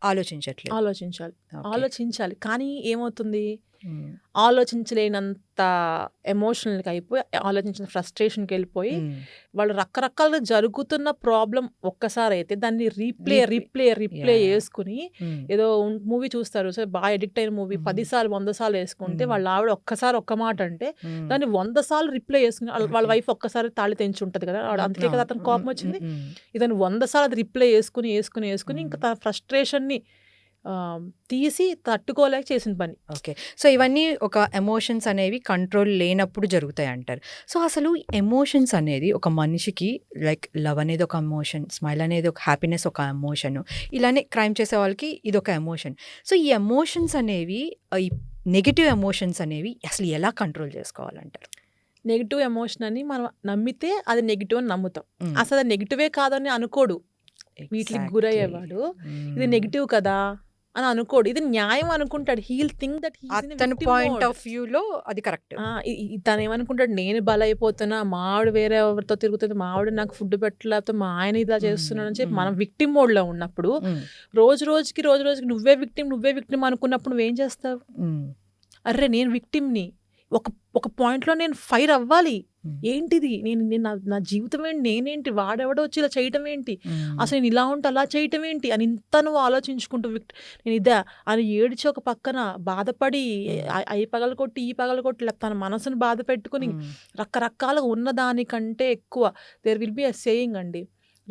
ఆలోచించట్లేదు. ఆలోచించాలి కానీ ఏమవుతుంది, ఆలోచించలేనంత ఎమోషనల్గా అయిపోయి ఆలోచించిన ఫ్రస్ట్రేషన్కి వెళ్ళిపోయి వాళ్ళు రకరకాలుగా జరుగుతున్న ప్రాబ్లం ఒక్కసారి అయితే దాన్ని రీప్లే వేసుకుని ఏదో మూవీ చూస్తారు సార్, బాగా ఎడిక్ట్ అయిన మూవీ 10 సార్లు 100 సార్లు వేసుకుంటే వాళ్ళ ఆవిడ ఒక్కసారి ఒక్క మాట అంటే దాన్ని 100 సార్లు రిప్లై వేసుకుని వాళ్ళ వైఫ్ ఒక్కసారి తాళి తెంచి ఉంటుంది కదా, అందుకే కదా అతను కోపం వచ్చింది. ఇతను 100 సార్లు అది రిప్లై వేసుకుని ఇంకా తన ఫ్రస్ట్రేషన్ని తీసి తట్టుకోలేక చేసిన పని. ఓకే. సో ఇవన్నీ ఒక ఎమోషన్స్ అనేవి కంట్రోల్ లేనప్పుడు జరుగుతాయి అంటారు. సో అసలు ఎమోషన్స్ అనేది ఒక మనిషికి లైక్ లవ్ అనేది ఒక ఎమోషన్, స్మైల్ అనేది ఒక హ్యాపీనెస్ ఒక ఎమోషన్, ఇలానే క్రైమ్ చేసే వాళ్ళకి ఇది ఒక ఎమోషన్. సో ఈ ఎమోషన్స్ అనేవి, ఈ నెగిటివ్ ఎమోషన్స్ అనేవి అసలు ఎలా కంట్రోల్ చేసుకోవాలంటారు? నెగిటివ్ ఎమోషన్ అని మనం నమ్మితే అది నెగిటివ్ అని నమ్ముతాం. అసలు అది నెగిటివే కాదని అనుకోడు వీటికి గురయ్యేవాడు. ఇది నెగిటివ్ కదా అని అనుకోడు, ఇది న్యాయం అనుకుంటాడు. హీల్ థింక్ దట్ తన పాయింట్ ఆఫ్ వ్యూలో అది కరెక్ట్. తను ఏమనుకుంటాడు, నేను బలైపోతున్నా, మా ఆవిడ వేరే ఎవరితో తిరుగుతుంది, మా ఆవిడ నాకు ఫుడ్ పెట్టలేకపోతే మా ఆయన ఇలా చేస్తున్నాడు అని చెప్పి మనం విక్టిమ్ మోడ్లో ఉన్నప్పుడు రోజు రోజుకి నువ్వే విక్టిమ్ అనుకున్నప్పుడు నువ్వేం చేస్తావు? అర్రే నేను విక్టిమ్ని, ఒక పాయింట్లో నేను ఫైర్ అవ్వాలి. ఏంటిది నేను నా జీవితం ఏంటి, నేనేంటి, వాడెవడో వచ్చి ఇలా చేయటం ఏంటి, అసలు నేను ఇలా ఉంటే అలా చేయటం ఏంటి అని ఇంత నువ్వు ఆలోచించుకుంటూ నేను ఇదే అని ఏడిచి ఒక పక్కన బాధపడి అయి పగలకొట్టి ఈ పగలకొట్టి తన మనసును బాధ పెట్టుకుని రకరకాలుగా ఉన్నదానికంటే ఎక్కువ there will be a saying అండి,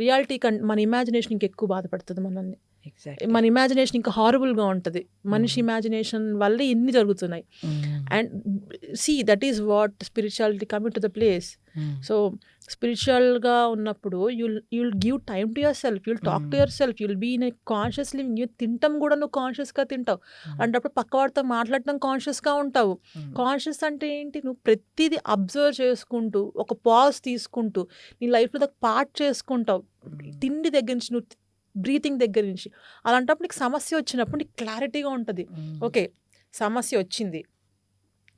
రియాలిటీ మన ఇమాజినేషన్ ఇంకెక్కువ బాధపడుతుంది మనల్ని. మన ఇమాజినేషన్ ఇంకా హారబుల్గా ఉంటుంది. మనిషి ఇమాజినేషన్ వల్ల ఇన్ని జరుగుతున్నాయి. And see that is what spirituality coming to the place. So స్పిరిచువల్గా ఉన్నప్పుడు you'll give time to your self, you'll talk to your self, you'll be in a conscious living. తింటాం కూడా నువ్వు కాన్షియస్గా తింటావు, అంటప్పుడు పక్కవాడితో మాట్లాడటం కాన్షియస్గా ఉంటావు. కాన్షియస్ అంటే ఏంటి, నువ్వు ప్రతిదీ అబ్జర్వ్ చేసుకుంటూ ఒక పాజ్ తీసుకుంటూ నీ లైఫ్లో పార్ట్ చేసుకుంటావు. తిండి దగ్గర నుంచి నువ్వు బ్రీతింగ్ దగ్గర నుంచి. అలాంటప్పుడు నీకు సమస్య వచ్చినప్పుడు నీకు క్లారిటీగా ఉంటుంది, ఓకే సమస్య వచ్చింది,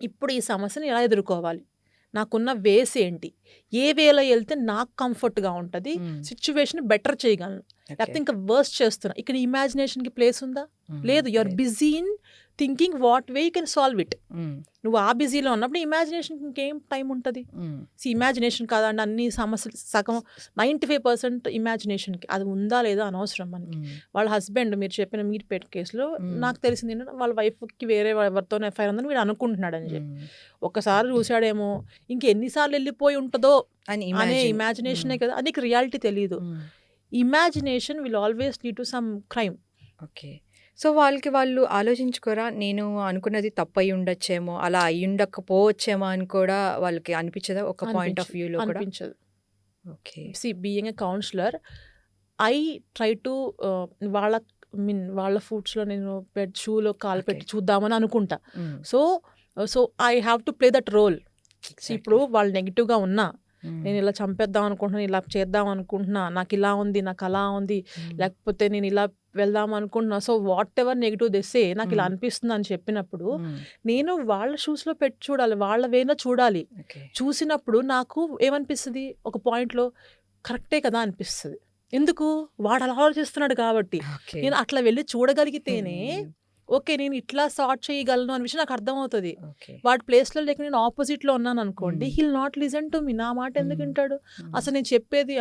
ఇప్పుడు ఈ సమస్యను ఎలా ఎదుర్కోవాలి, నాకున్న వేస్ ఏంటి, ఏ వేలో వెళ్తే నాకు కంఫర్ట్గా ఉంటుంది, సిచ్యువేషన్ బెటర్ చేయగలను, లేకపోతే ఇంకా వర్స్ట్ చేస్తున్నా. ఇక్కడ ఇమాజినేషన్కి ప్లేస్ ఉందా? లేదు. You are busy in thinking what way you can solve it. నువ్వు ఆ బిజీలో ఉన్నప్పుడు ఇమాజినేషన్కి ఇంకేం టైం ఉంటుంది? ఇమాజినేషన్ కాదండి, అన్ని సమస్యలు సగం 95% ఇమాజినేషన్కి. అది ఉందా లేదా అనవసరం మనకి. వాళ్ళ హస్బెండ్ మీరు చెప్పిన మీర్పేట కేసులో నాకు తెలిసింది ఏంటంటే వాళ్ళ వైఫ్కి వేరే ఎవరితో ఎఫ్ఐఆర్ ఉందని వీడు అనుకుంటున్నాడు అని చెప్పి. ఒక్కసారి చూసాడేమో, ఇంకెన్నిసార్లు వెళ్ళిపోయి ఉంటుందో అనే ఇమాజినేషనే కదా, అది నీకు రియాలిటీ తెలియదు. Imagination will always lead to some crime. Okay. So వాళ్ళు ఆలోచించుకోరా, నేను అనుకున్నది తప్పు అయి ఉండొచ్చేమో, అలా అయి ఉండకపోవచ్చేమో అని కూడా వాళ్ళకి అనిపించదా ఒక పాయింట్ ఆఫ్ వ్యూలో? అనిపించదు. Okay. See being a counsellor I try to వాళ్ళ ఫుడ్స్లో నేను షూలో కాలు పెట్టి చూద్దామని అనుకుంటా. So I have to play that role. ఇప్పుడు వాళ్ళు నెగిటివ్గా ఉన్నా, నేను ఇలా చంపేద్దాం అనుకుంటున్నాను, ఇలా చేద్దాం అనుకుంటున్నా, నాకు ఇలా ఉంది, నాకు అలా ఉంది, లేకపోతే నేను ఇలా వెళ్దాం అనుకుంటున్నా, సో వాట్ ఎవర్ నెగిటివ్ తెస్తే నాకు ఇలా అనిపిస్తుంది అని చెప్పినప్పుడు నేను వాళ్ళ షూస్లో పెట్టి చూడాలి, వాళ్ళ వేలో చూడాలి. చూసినప్పుడు నాకు ఏమనిపిస్తుంది, ఒక పాయింట్లో కరెక్టే కదా అనిపిస్తుంది. ఎందుకు, వాడు అలా ఆలోచిస్తున్నాడు కాబట్టి. నేను అట్లా వెళ్ళి చూడగలిగితేనే ఓకే నేను ఇట్లా సార్ట్ చేయగలను అనే విషయం నాకు అర్థమవుతుంది. వాడి ప్లేస్లో లేక నేను ఆపోజిట్లో ఉన్నాను అనుకోండి, hill not listen to me. నా మాట ఎందుకు వింటాడు? అసలు నేను చెప్పేది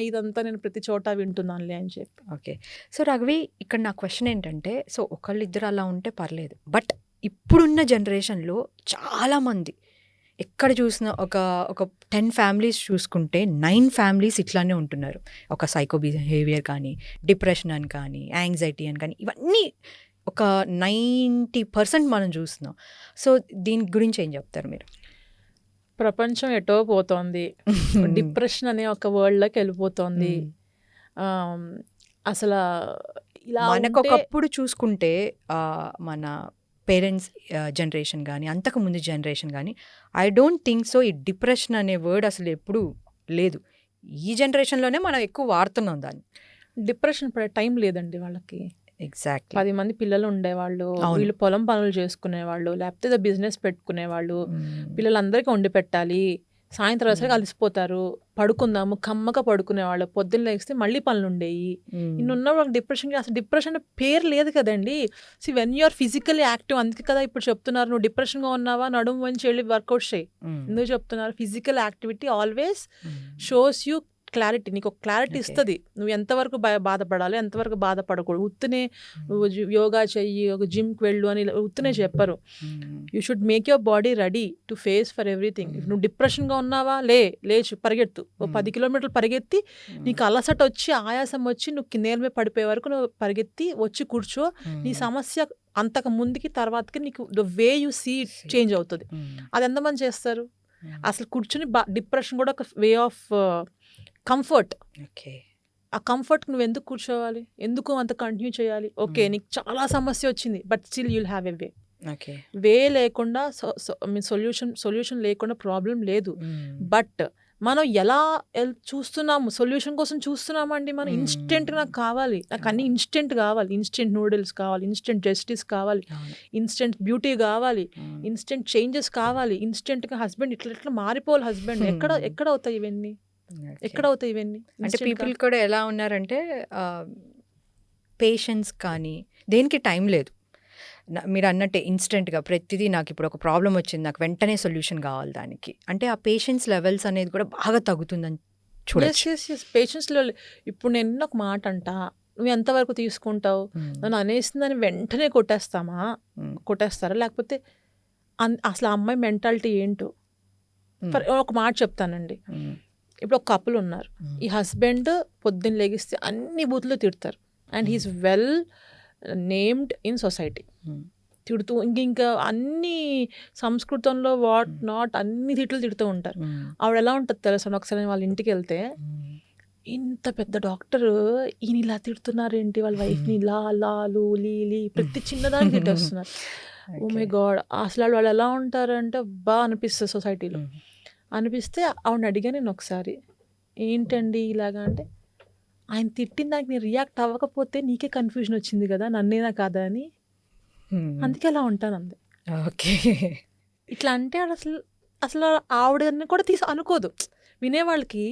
ఇదంతా నేను ప్రతి చోట వింటున్నానులే అని చెప్పి. ఓకే. సో రాఘవి, ఇక్కడ నా క్వశ్చన్ ఏంటంటే, సో ఒకళ్ళిద్దరు అలా ఉంటే పర్లేదు, బట్ ఇప్పుడున్న జనరేషన్లో చాలామంది ఎక్కడ చూసిన ఒక 10 ఫ్యామిలీస్ చూసుకుంటే 9 ఫ్యామిలీస్ ఇట్లానే ఉంటున్నారు. ఒక సైకో బిహేవియర్ కానీ, డిప్రెషన్ అని కానీ, యాంగ్జైటీ అని కానీ, ఇవన్నీ ఒక 90% మనం చూస్తున్నాం. సో దీని గురించి ఏం చెప్తారు మీరు? ప్రపంచం ఎటో పోతోంది, డిప్రెషన్ అనే ఒక వరల్డ్లోకి వెళ్ళిపోతుంది. అసలు ఇలా మనకొకప్పుడు చూసుకుంటే మన పేరెంట్స్ జనరేషన్ కానీ, అంతకుముందు జనరేషన్ కానీ, ఐ డోంట్ థింక్ సో ఈ డిప్రెషన్ అనే వర్డ్ అసలు ఎప్పుడూ లేదు. ఈ జనరేషన్లోనే మనం ఎక్కువ వాడుతున్నాం దాన్ని. డిప్రెషన్ పడే టైం లేదండి వాళ్ళకి. ఎగ్జాక్ట్. 10 మంది పిల్లలు ఉండేవాళ్ళు, వీళ్ళు పొలం పనులు చేసుకునేవాళ్ళు, లేకపోతే బిజినెస్ పెట్టుకునేవాళ్ళు, పిల్లలందరికీ వండి పెట్టాలి, సాయంత్రం వచ్చేసరికి అలసిపోతారు, పడుకుందాము కమ్మగా పడుకునేవాళ్ళు, పొద్దున్న లేస్తే మళ్ళీ పనులు ఉండేవి. ఇన్నున్న వాళ్ళకి డిప్రెషన్కి అసలు డిప్రెషన్ పేరు లేదు కదండి. వెన్ యూఆర్ ఫిజికల్లీ యాక్టివ్, అందుకే కదా ఇప్పుడు చెప్తున్నారు నువ్వు డిప్రెషన్గా ఉన్నావా నడుము వంచి వెళ్ళి వర్కౌట్ చేయి. ఎందుకు చెప్తున్నారు? Physical activity always shows you clarity, నీకు ఒక క్లారిటీ ఇస్తుంది నువ్వు ఎంతవరకు బాధపడాలి, ఎంతవరకు బాధపడకూడదు. ఉత్తునే నువ్వు యోగా చెయ్యి, ఒక జిమ్కి వెళ్ళు అని ఉత్తునే చెప్పరు. You should make your body ready to face for everything. నువ్వు డిప్రెషన్గా ఉన్నావా, లేచి పరిగెత్తు, ఓ 10 కిలోమీటర్లు పరిగెత్తి, నీకు అలసట వచ్చి ఆయాసం వచ్చి నువ్వు నేల మీద పడిపోయే వరకు నువ్వు పరిగెత్తి వచ్చి కూర్చో. నీ సమస్య అంతకు ముందుకి తర్వాతకి నీకు the way you see change అవుతుంది. అది ఎంతమంది చేస్తారు? అసలు కూర్చుని డిప్రెషన్ కూడా ఒక వే ఆఫ్ కంఫర్ట్. ఆ కంఫర్ట్ నువ్వు ఎందుకు కూర్చోవాలి, ఎందుకు అంత కంటిన్యూ చేయాలి? ఓకే నీకు చాలా సమస్య వచ్చింది, but still you'll have a way లేకుండా సొల్యూషన్ లేకుండా ప్రాబ్లం లేదు. బట్ మనం ఎలా చూస్తున్నాము, సొల్యూషన్ కోసం చూస్తున్నామండి. మనం ఇన్స్టెంట్ నాకు కావాలి, నాకు అన్ని ఇన్స్టెంట్ కావాలి, ఇన్స్టెంట్ నూడిల్స్ కావాలి, ఇన్స్టెంట్ జస్టిస్ కావాలి, ఇన్స్టెంట్ బ్యూటీ కావాలి, ఇన్స్టెంట్ చేంజెస్ కావాలి, ఇన్స్టెంట్గా హస్బెండ్ ఇట్లా మారిపోవాలి. హస్బెండ్ ఎక్కడ అవుతాయి ఇవన్నీ? ఎక్కడ అవుతాయి ఇవన్నీ? అంటే పీపుల్ కూడా ఎలా ఉన్నారంటే పేషెన్స్ కానీ దేనికి టైం లేదు. మీరు అన్నట్టే ఇన్స్టెంట్గా ప్రతిదీ నాకు ఇప్పుడు ఒక ప్రాబ్లం వచ్చింది, నాకు వెంటనే సొల్యూషన్ కావాలి దానికి. అంటే ఆ పేషెన్స్ లెవెల్స్ అనేది కూడా బాగా తగ్గుతుందని చూడొచ్చు. Patience level. ఇప్పుడు నేను ఒక మాట అంట, నువ్వు ఎంతవరకు తీసుకుంటావు? నన్ను అనేసిందని వెంటనే కొట్టేస్తారా? లేకపోతే అసలు ఆ అమ్మాయి మెంటాలిటీ ఏంటో. ఒక మాట చెప్తానండి, ఇప్పుడు ఒక కపుల్ ఉన్నారు, ఈ హస్బెండ్ పొద్దున్న లెగిస్తే అన్ని బూతులు తిడతారు, and he's well named in society. తిడుతూ ఇంకా అన్ని సంస్కృతంలో వాట్ నాట్ అన్ని తిడుతూ ఉంటారు. ఆవిడ ఎలా ఉంటుంది తెలుసా? ఒకసారి వాళ్ళ ఇంటికి వెళ్తే, ఇంత పెద్ద డాక్టర్ ఈయన ఇలా తిడుతున్నారేంటి, వాళ్ళ వైఫ్ని ఇలా లాలు లీలి ప్రతి చిన్నదాన్ని తిట్టేస్తున్నారు. Oh my God. అసలు వాళ్ళు ఎలా ఉంటారంటే బాగా అనిపిస్తుంది సొసైటీలో. అనిపిస్తే ఆవిడని అడిగా నేను ఒకసారి, ఏంటండి ఇలాగా అంటే, ఆయన తిట్టిన దానికి నేను రియాక్ట్ అవ్వకపోతే నీకే కన్ఫ్యూజన్ వచ్చింది కదా, నన్నేనా కాదా అని, అందుకే అలా ఉంటాను అంది. ఓకే, ఇట్లా అంటే అసలు ఆవిడని కూడా అనుకోదు. వినేవాళ్ళకి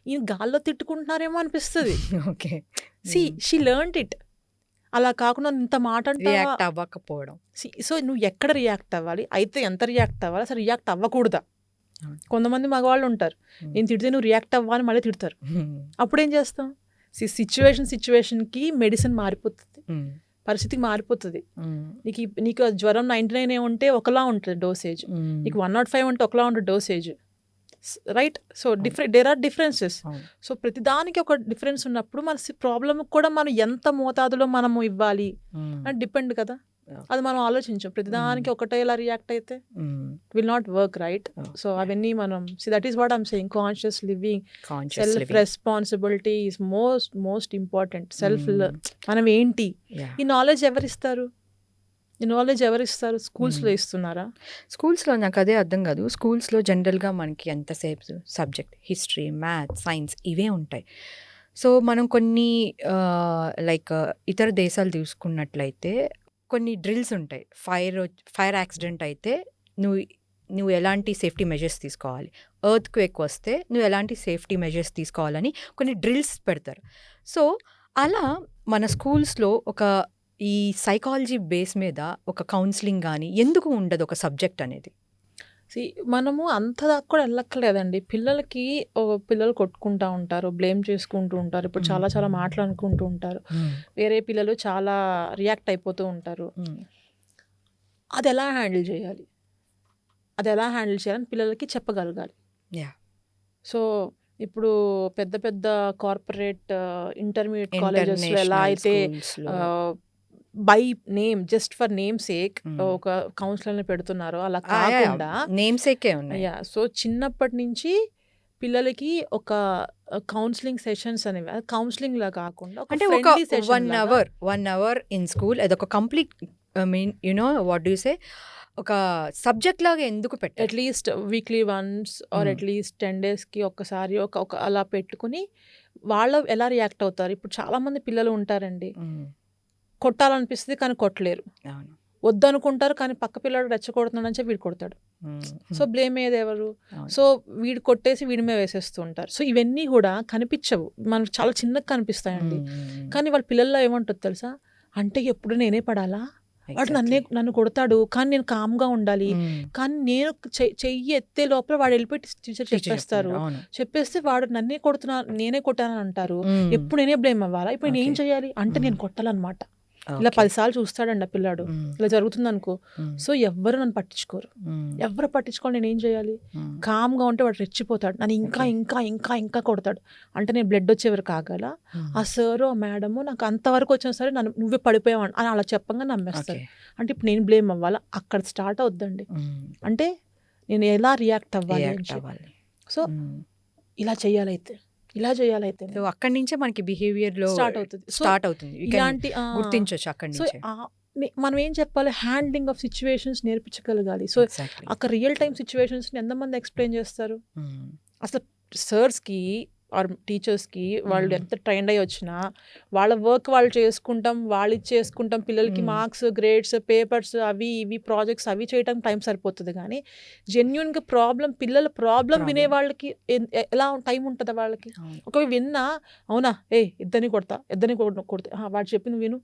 ఈయన గాల్లో తిట్టుకుంటున్నారేమో అనిపిస్తుంది. Okay, she learned it. అలా కాకుండా ఇంత మాట రియాక్ట్ అవ్వకపోవడం. సో నువ్వు ఎక్కడ రియాక్ట్ అవ్వాలి, అయితే ఎంత రియాక్ట్ అవ్వాలి, అసలు రియాక్ట్ అవ్వకూడదా? కొంతమంది మగవాళ్ళు ఉంటారు, నేను తిడితే నువ్వు రియాక్ట్ అవ్వాలి మళ్ళీ తిడతారు. అప్పుడు ఏం చేస్తాం? సిచ్యువేషన్కి మెడిసిన్ మారిపోతుంది, పరిస్థితి మారిపోతుంది. నీకు జ్వరం 99 ఉంటే ఒకలా ఉంటుంది డోసేజ్, నీకు 105 ఉంటే ఒకలా ఉంటుంది dosage, right? So there are differences. So ప్రతిదానికి ఒక డిఫరెన్స్ ఉన్నప్పుడు మన ప్రాబ్లమ్ కూడా మనం ఎంత మోతాదులో మనము ఇవ్వాలి అని డిపెండ్ కదా. అది మనం ఆలోచించాం. ప్రతిదానికి ఒకటే ఇలా రియాక్ట్ అయితే will not work, right? So అవన్నీ మనం that is what I'm saying, conscious living, self responsibility is most important. Self మనం ఏంటి, ఈ నాలెడ్జ్ ఎవరిస్తారు? స్కూల్స్లో ఇస్తున్నారా? స్కూల్స్లో నాకు అదే అర్థం కాదు. స్కూల్స్లో జనరల్గా మనకి ఎంతసేపు సబ్జెక్ట్ హిస్టరీ, మ్యాథ్స్, సైన్స్ ఇవే ఉంటాయి. సో మనం కొన్ని లైక్ ఇతర దేశాలు తీసుకున్నట్లయితే కొన్ని డ్రిల్స్ ఉంటాయి. ఫైర్ యాక్సిడెంట్ అయితే నువ్వు ఎలాంటి సేఫ్టీ మెజర్స్ తీసుకోవాలి, ఎర్త్ క్వేక్ వస్తే నువ్వు ఎలాంటి సేఫ్టీ మెజర్స్ తీసుకోవాలని కొన్ని డ్రిల్స్ పెడతారు. సో అలా మన స్కూల్స్లో ఒక ఈ సైకాలజీ బేస్ మీద ఒక కౌన్సిలింగ్ కానీ ఎందుకు ఉండదు ఒక సబ్జెక్ట్ అనేది? మనము అంత దాకా కూడా వెళ్ళక్కర్లేదండి. పిల్లలు కొట్టుకుంటూ ఉంటారు, బ్లేమ్ చేసుకుంటూ ఉంటారు, ఇప్పుడు చాలా చాలా మాటలు అనుకుంటూ ఉంటారు, వేరే పిల్లలు చాలా రియాక్ట్ అయిపోతూ ఉంటారు. అది ఎలా హ్యాండిల్ చేయాలి అని పిల్లలకి చెప్పగలగాలి. సో ఇప్పుడు పెద్ద పెద్ద కార్పొరేట్ ఇంటర్మీడియట్ కాలేజెస్లో ఎలా అయితే by name, just for name sake ఒక కౌన్సిలర్ని పెడుతున్నారో అలా కాకుండా నేమ్ సేకే ఉన్నాయి. సో చిన్నప్పటి నుంచి పిల్లలకి ఒక కౌన్సిలింగ్ సెషన్స్ అనేవి, కౌన్సిలింగ్ లా కాకుండా అంటే ఒక 1 hour ఇన్ స్కూల్, అదొక కంప్లీట్ వాట్ డూ సే ఒక సబ్జెక్ట్ లాగా ఎందుకు పెట్టాలి? At least weekly once or at least 10 daysకి ఒక్కసారి ఒక అలా పెట్టుకుని వాళ్ళు ఎలా రియాక్ట్ అవుతారు. ఇప్పుడు చాలా మంది పిల్లలు ఉంటారండి, కొట్టాలనిపిస్తుంది కానీ కొట్టలేరు. వద్దనుకుంటారు, కానీ పక్క పిల్లాడు రెచ్చగొడుతున్నాడని చెప్పి వీడు కొడతాడు. సో బ్లేమ్ ఏది ఎవరు? అవును. సో వీడు కొట్టేసి వీడి మీద వేసేస్తూ ఉంటారు. సో ఇవన్నీ కూడా కనిపించవు, మనకు చాలా చిన్నగా కనిపిస్తాయండి. కానీ వాళ్ళ పిల్లల్లో ఏమంటుంది తెలుసా, అంటే ఎప్పుడు నేనే పడాలా, వాడు నన్ను కొడతాడు కానీ నేను కామ్గా ఉండాలి, కానీ నేను చెయ్యి ఎత్తే లోపల వాడు వెళ్ళిపోయి టీచర్ చెప్పేస్తారు, చెప్పేస్తే వాడు నేనే కొట్టానని అంటారు, ఎప్పుడు నేనే బ్లేమ్ అవ్వాలా, ఇప్పుడు నేను ఏం చేయాలి అంటే నేను కొట్టాలన్నమాట. ఇలా 10 సార్లు చూస్తాడండి ఆ పిల్లాడు, ఇలా జరుగుతుంది అనుకో. సో ఎవ్వరు నన్ను పట్టించుకోరు, ఎవరు పట్టించుకోవాలి, నేను ఏం చేయాలి? కామ్గా ఉంటే వాడు రెచ్చిపోతాడు, నన్ను ఇంకా ఇంకా ఇంకా ఇంకా కొడతాడు. అంటే నేను బ్లడ్ వచ్చేవారు కాగల ఆ సారు ఆ మేడము నాకు అంతవరకు వచ్చినా సరే నన్ను నువ్వే పడిపోయావు అని అలా చెప్పంగా నమ్మేస్తారు. అంటే ఇప్పుడు నేను బ్లేమ్ అవ్వాలా? అక్కడ స్టార్ట్ అవుద్దండి. అంటే నేను ఎలా రియాక్ట్ అవ్వాలి. సో ఇలా చేయాలైతే సో అక్కడి నుంచే మనకి బిహేవియర్ లో స్టార్ట్ అవుతుంది. ఇలాంటి గుర్తించవచ్చు అక్కడి సో నుంచి. మనం ఏం చెప్పాలి, హ్యాండ్లింగ్ ఆఫ్ సిచ్యువేషన్స్ నేర్పించగలగాలి. సో అక్కడ రియల్ టైమ్ సిచ్యువేషన్స్ ఎంతమంది ఎక్స్ప్లెయిన్ చేస్తారు? అసలు సర్స్కి ఆర్ టీచర్స్కి వాళ్ళు ఎంత ట్రైండ్ అయ్యి వచ్చినా వాళ్ళ వర్క్ వాళ్ళు చేసుకుంటాం, పిల్లలకి మార్క్స్, గ్రేడ్స్, పేపర్స్, అవి ఇవి ప్రాజెక్ట్స్ అవి చేయడానికి టైం సరిపోతుంది. కానీ జెన్యున్గా పిల్లల ప్రాబ్లం వినే వాళ్ళకి ఎలా టైం ఉంటుందా వాళ్ళకి? ఒకవేళ విన్నా అవునా ఇద్దరిని కొడతా వాడు చెప్పింది విను,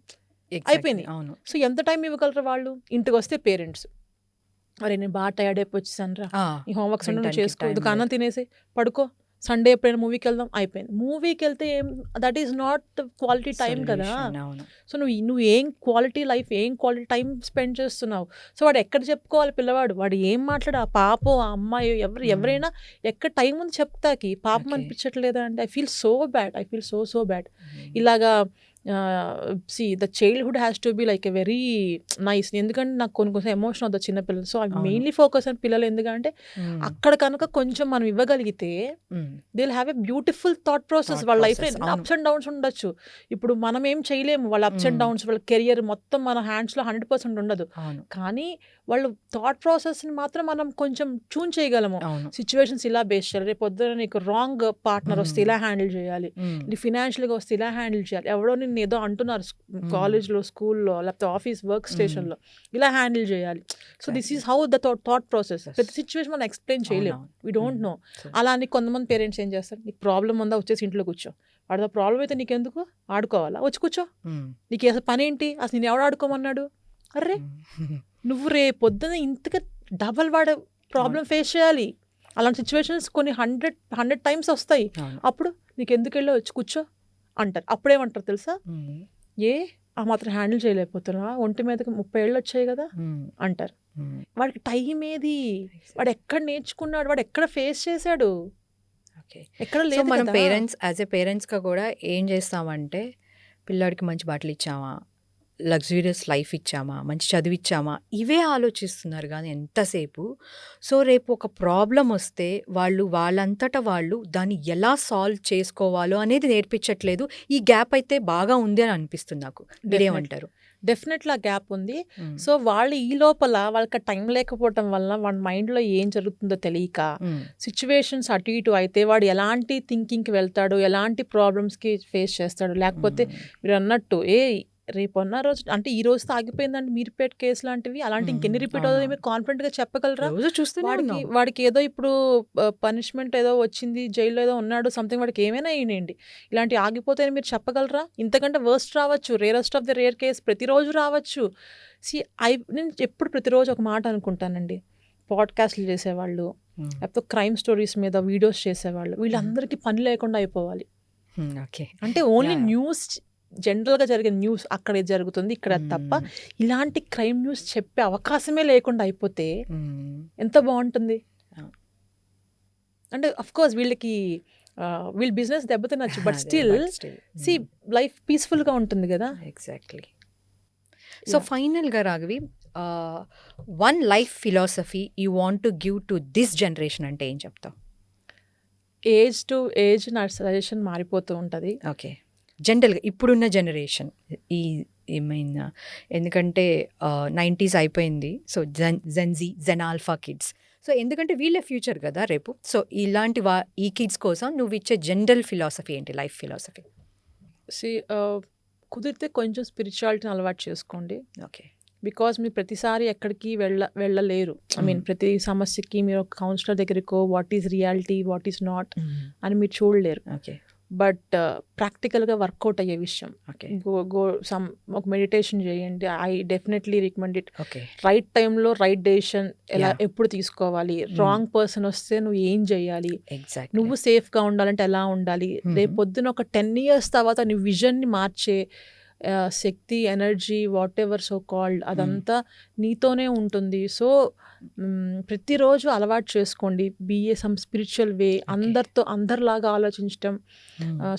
అయిపోయింది. సో ఎంత టైం ఇవ్వగలరు వాళ్ళు? ఇంటికి వస్తే పేరెంట్స్, అరే నేను బాగా టైర్డ్ అయిపోయి వచ్చేసాను రా, ఈ హోంవర్క్స్ నువ్వు చేసుకో, దుకాణం తినేసి పడుకో, సండే ఎప్పుడైనా మూవీకి వెళ్దాం, అయిపోయింది. మూవీకి వెళ్తే that is not quality time కదా. సో నువ్వు ఏం క్వాలిటీ లైఫ్, ఏం క్వాలిటీ టైం స్పెండ్ చేస్తున్నావు? సో వాడు ఎక్కడ చెప్పుకోవాలి పిల్లవాడు, వాడు ఏం మాట్లాడు, ఆ పాపో ఆ అమ్మాయి ఎవరైనా ఎక్కడ టైం ఉంది చెప్తాకి పాపం అనిపించట్లేదా అంటే ఐ ఫీల్ సో బ్యాడ్. ఇలాగా the childhood has to be like a very nice. ఎందుకంటే నాకు కొన్ని ఎమోషన్ అవుతుంది చిన్నపిల్లలు. So I mainly focus on పిల్లలు. ఎందుకంటే అక్కడ కనుక కొంచెం మనం ఇవ్వగలిగితే they will have a beautiful thought process. వాళ్ళ లైఫ్ అప్స్ అండ్ డౌన్స్ ఉండొచ్చు. ఇప్పుడు మనం ఏం చేయలేము వాళ్ళ అప్స్ అండ్ డౌన్స్, వాళ్ళ కెరియర్ మొత్తం మన హ్యాండ్స్లో 100% ఉండదు. కానీ వాళ్ళు థాట్ ప్రాసెస్ని మాత్రం మనం కొంచెం ట్యూన్ చేయగలము. సిచ్యువేషన్స్ ఇలా బేస్ చేయాలి, రేపు పొద్దున నీకు రాంగ్ పార్ట్నర్ వస్తే ఇలా హ్యాండిల్ చేయాలి, నీ ఫినాన్షియల్గా వస్తే ఇలా హ్యాండిల్ చేయాలి, ఎవడో నిన్ను ఏదో అంటున్నారు కాలేజ్లో, స్కూల్లో, లేకపోతే ఆఫీస్ వర్క్ స్టేషన్లో, ఇలా హ్యాండిల్ చేయాలి. So this is how the thought process. ప్రతి సిచ్యువేషన్ మనం ఎక్స్ప్లెయిన్ చేయలేము, వీ డోంట్ నో. అలా అని కొంతమంది పేరెంట్స్ ఏం చేస్తారు, నీకు ప్రాబ్లం ఉందా వచ్చేసి ఇంట్లో కూర్చో, వాడితో ప్రాబ్లం అయితే నీకెందుకు, ఆడుకోవాలా, వచ్చి కూర్చో, నీకు అసలు పని ఏంటి, అసలు నేను ఎవడు ఆడుకోమన్నాడు, అర్రే నువ్వు రేపు పొద్దున ఇంతగా డబల్ వాడు ప్రాబ్లం ఫేస్ చేయాలి. అలాంటి సిచ్యువేషన్స్ కొన్ని 100 టైమ్స్ వస్తాయి. అప్పుడు నీకు ఎందుకు వెళ్ళి వచ్చి కూర్చో అంటారు. అప్పుడేమంటారు తెలుసా, ఆ మాత్రం హ్యాండిల్ చేయలేకపోతున్నా, ఒంటి మీదకి 30 ఏళ్ళు వచ్చాయి కదా అంటారు. వాడికి టైం ఏది, వాడు ఎక్కడ నేర్చుకున్నాడు, వాడు ఎక్కడ ఫేస్ చేశాడు, ఎక్కడ లేదు. మనం పేరెంట్స్ యాజ్ ఏ పేరెంట్స్గా కూడా ఏం చేస్తామంటే పిల్లాడికి మంచి బట్టలు ఇచ్చామా, లగ్జూరియస్ లైఫ్ ఇచ్చామా, మంచి చదువు ఇచ్చామా, ఇవే ఆలోచిస్తున్నారు కానీ ఎంతసేపు. సో రేపు ఒక ప్రాబ్లం వస్తే వాళ్ళంతటా వాళ్ళు దాన్ని ఎలా సాల్వ్ చేసుకోవాలో అనేది నేర్పించట్లేదు. ఈ గ్యాప్ అయితే బాగా ఉంది అని అనిపిస్తుంది నాకు. మీరేమంటారు? డెఫినెట్లీ ఆ గ్యాప్ ఉంది. సో వాళ్ళు ఈ లోపల వాళ్ళకి టైం లేకపోవటం వల్ల వాడి మైండ్లో ఏం జరుగుతుందో తెలియక సిచ్యువేషన్స్ అటు ఇటు అయితే వాడు ఎలాంటి థింకింగ్కి వెళ్తాడు, ఎలాంటి ప్రాబ్లమ్స్కి ఫేస్ చేస్తాడు. లేకపోతే మీరు అన్నట్టు రేపు అన్న రోజు అంటే ఈ రోజుతో ఆగిపోయిందండి మీర్పేట్ కేసు లాంటివి, అలాంటి ఇంకెన్ని రిపీట్ అవుతుంది మీరు కాన్ఫిడెంట్గా చెప్పగలరా? వాడికి ఏదో ఇప్పుడు పనిష్మెంట్ ఏదో వచ్చింది, జైల్లో ఏదో ఉన్నాడు, సంథింగ్, వాడికి ఏమైనా అయ్యండి, ఇలాంటి ఆగిపోతే మీరు చెప్పగలరా? ఇంతకంటే వర్స్ట్ రావచ్చు, rarest of the rare case ప్రతిరోజు రావచ్చు. నేను ఎప్పుడు ప్రతిరోజు ఒక మాట అనుకుంటానండి, పాడ్కాస్ట్లు చేసేవాళ్ళు, లేకపోతే క్రైమ్ స్టోరీస్ మీద వీడియోస్ చేసేవాళ్ళు, వీళ్ళందరికీ పని లేకుండా అయిపోవాలి. అంటే ఓన్లీ న్యూస్, జనరల్గా జరిగే న్యూస్ అక్కడ జరుగుతుంది ఇక్కడ తప్ప ఇలాంటి క్రైమ్ న్యూస్ చెప్పే అవకాశమే లేకుండా అయిపోతే ఎంత బాగుంటుంది. అంటే అఫ్ కోర్స్ వీళ్ళ బిజినెస్ దెబ్బతినచ్చు, బట్ స్టిల్ లైఫ్ పీస్ఫుల్గా ఉంటుంది కదా. ఎగ్జాక్ట్లీ. సో ఫైనల్గా Raghavi, one life philosophy you want to give to this generation అంటే ఏం చెప్తావు? ఏజ్ టు ఏజ్ నా సజెషన్ మారిపోతూ ఉంటుంది. ఓకే, జనరల్గా ఇప్పుడున్న జనరేషన్ ఏమైనా, ఎందుకంటే 90s అయిపోయింది, సో జెన్ ఆల్ఫా కిడ్స్, సో ఎందుకంటే వీళ్ళే ఫ్యూచర్ కదా రేపు. సో ఇలాంటి ఈ కిడ్స్ కోసం నువ్వు ఇచ్చే జనరల్ ఫిలాసఫీ ఏంటి, లైఫ్ ఫిలాసఫీ? కుదిరితే కొంచెం స్పిరిచువాలిటీని అలవాటు చేసుకోండి. ఓకే, బికాజ్ మీరు ప్రతిసారి ఎక్కడికి వెళ్ళలేరు. ఐ మీన్ ప్రతి సమస్యకి మీరు ఒక కౌన్సిలర్ దగ్గరికో what is reality, what is not అని మీరు చూడలేరు. ఓకే. బట్ ప్రాక్టికల్గా వర్కౌట్ అయ్యే విషయం. ఓకే. గో ఒక మెడిటేషన్ చేయండి. I definitely recommend it. Okay. Right టైంలో రైట్ డెసిషన్ ఎలా Yeah. ఎప్పుడు తీసుకోవాలి, రాంగ్ పర్సన్ వస్తే నువ్వు ఏం చేయాలి, ఎగ్జాక్ట్లీ. నువ్వు సేఫ్గా ఉండాలంటే ఎలా ఉండాలి, రేపు పొద్దున ఒక 10 years తర్వాత నీ విజన్ని మార్చే శక్తి, energy, whatever so called అదంతా నీతోనే ఉంటుంది. సో ప్రతిరోజు అలవాటు చేసుకోండి. బిఏ సమ్ స్పిరిచువల్ వే, అందరిలాగా ఆలోచించటం.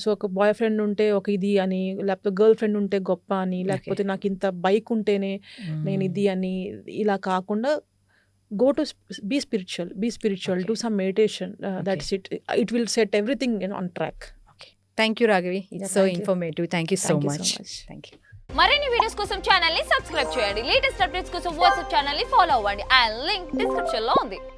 సో ఒక బాయ్ ఫ్రెండ్ ఉంటే ఒక ఇది అని, లేకపోతే గర్ల్ ఫ్రెండ్ ఉంటే గొప్ప అని, లేకపోతే నాకు ఇంత బైక్ ఉంటేనే నేను ఇది అని, ఇలా కాకుండా go to be spiritual, do some meditation, that's it will set everything on track. Thank you Raghavi, it's so thank you. Informative. Thank you so Thank you so much. much. Thank you. మరిన్ని videos కోసం channel ని subscribe చేయండి. Latest updates కోసం WhatsApp channel ని follow అవ్వండి. ఆ link description లో ఉంది.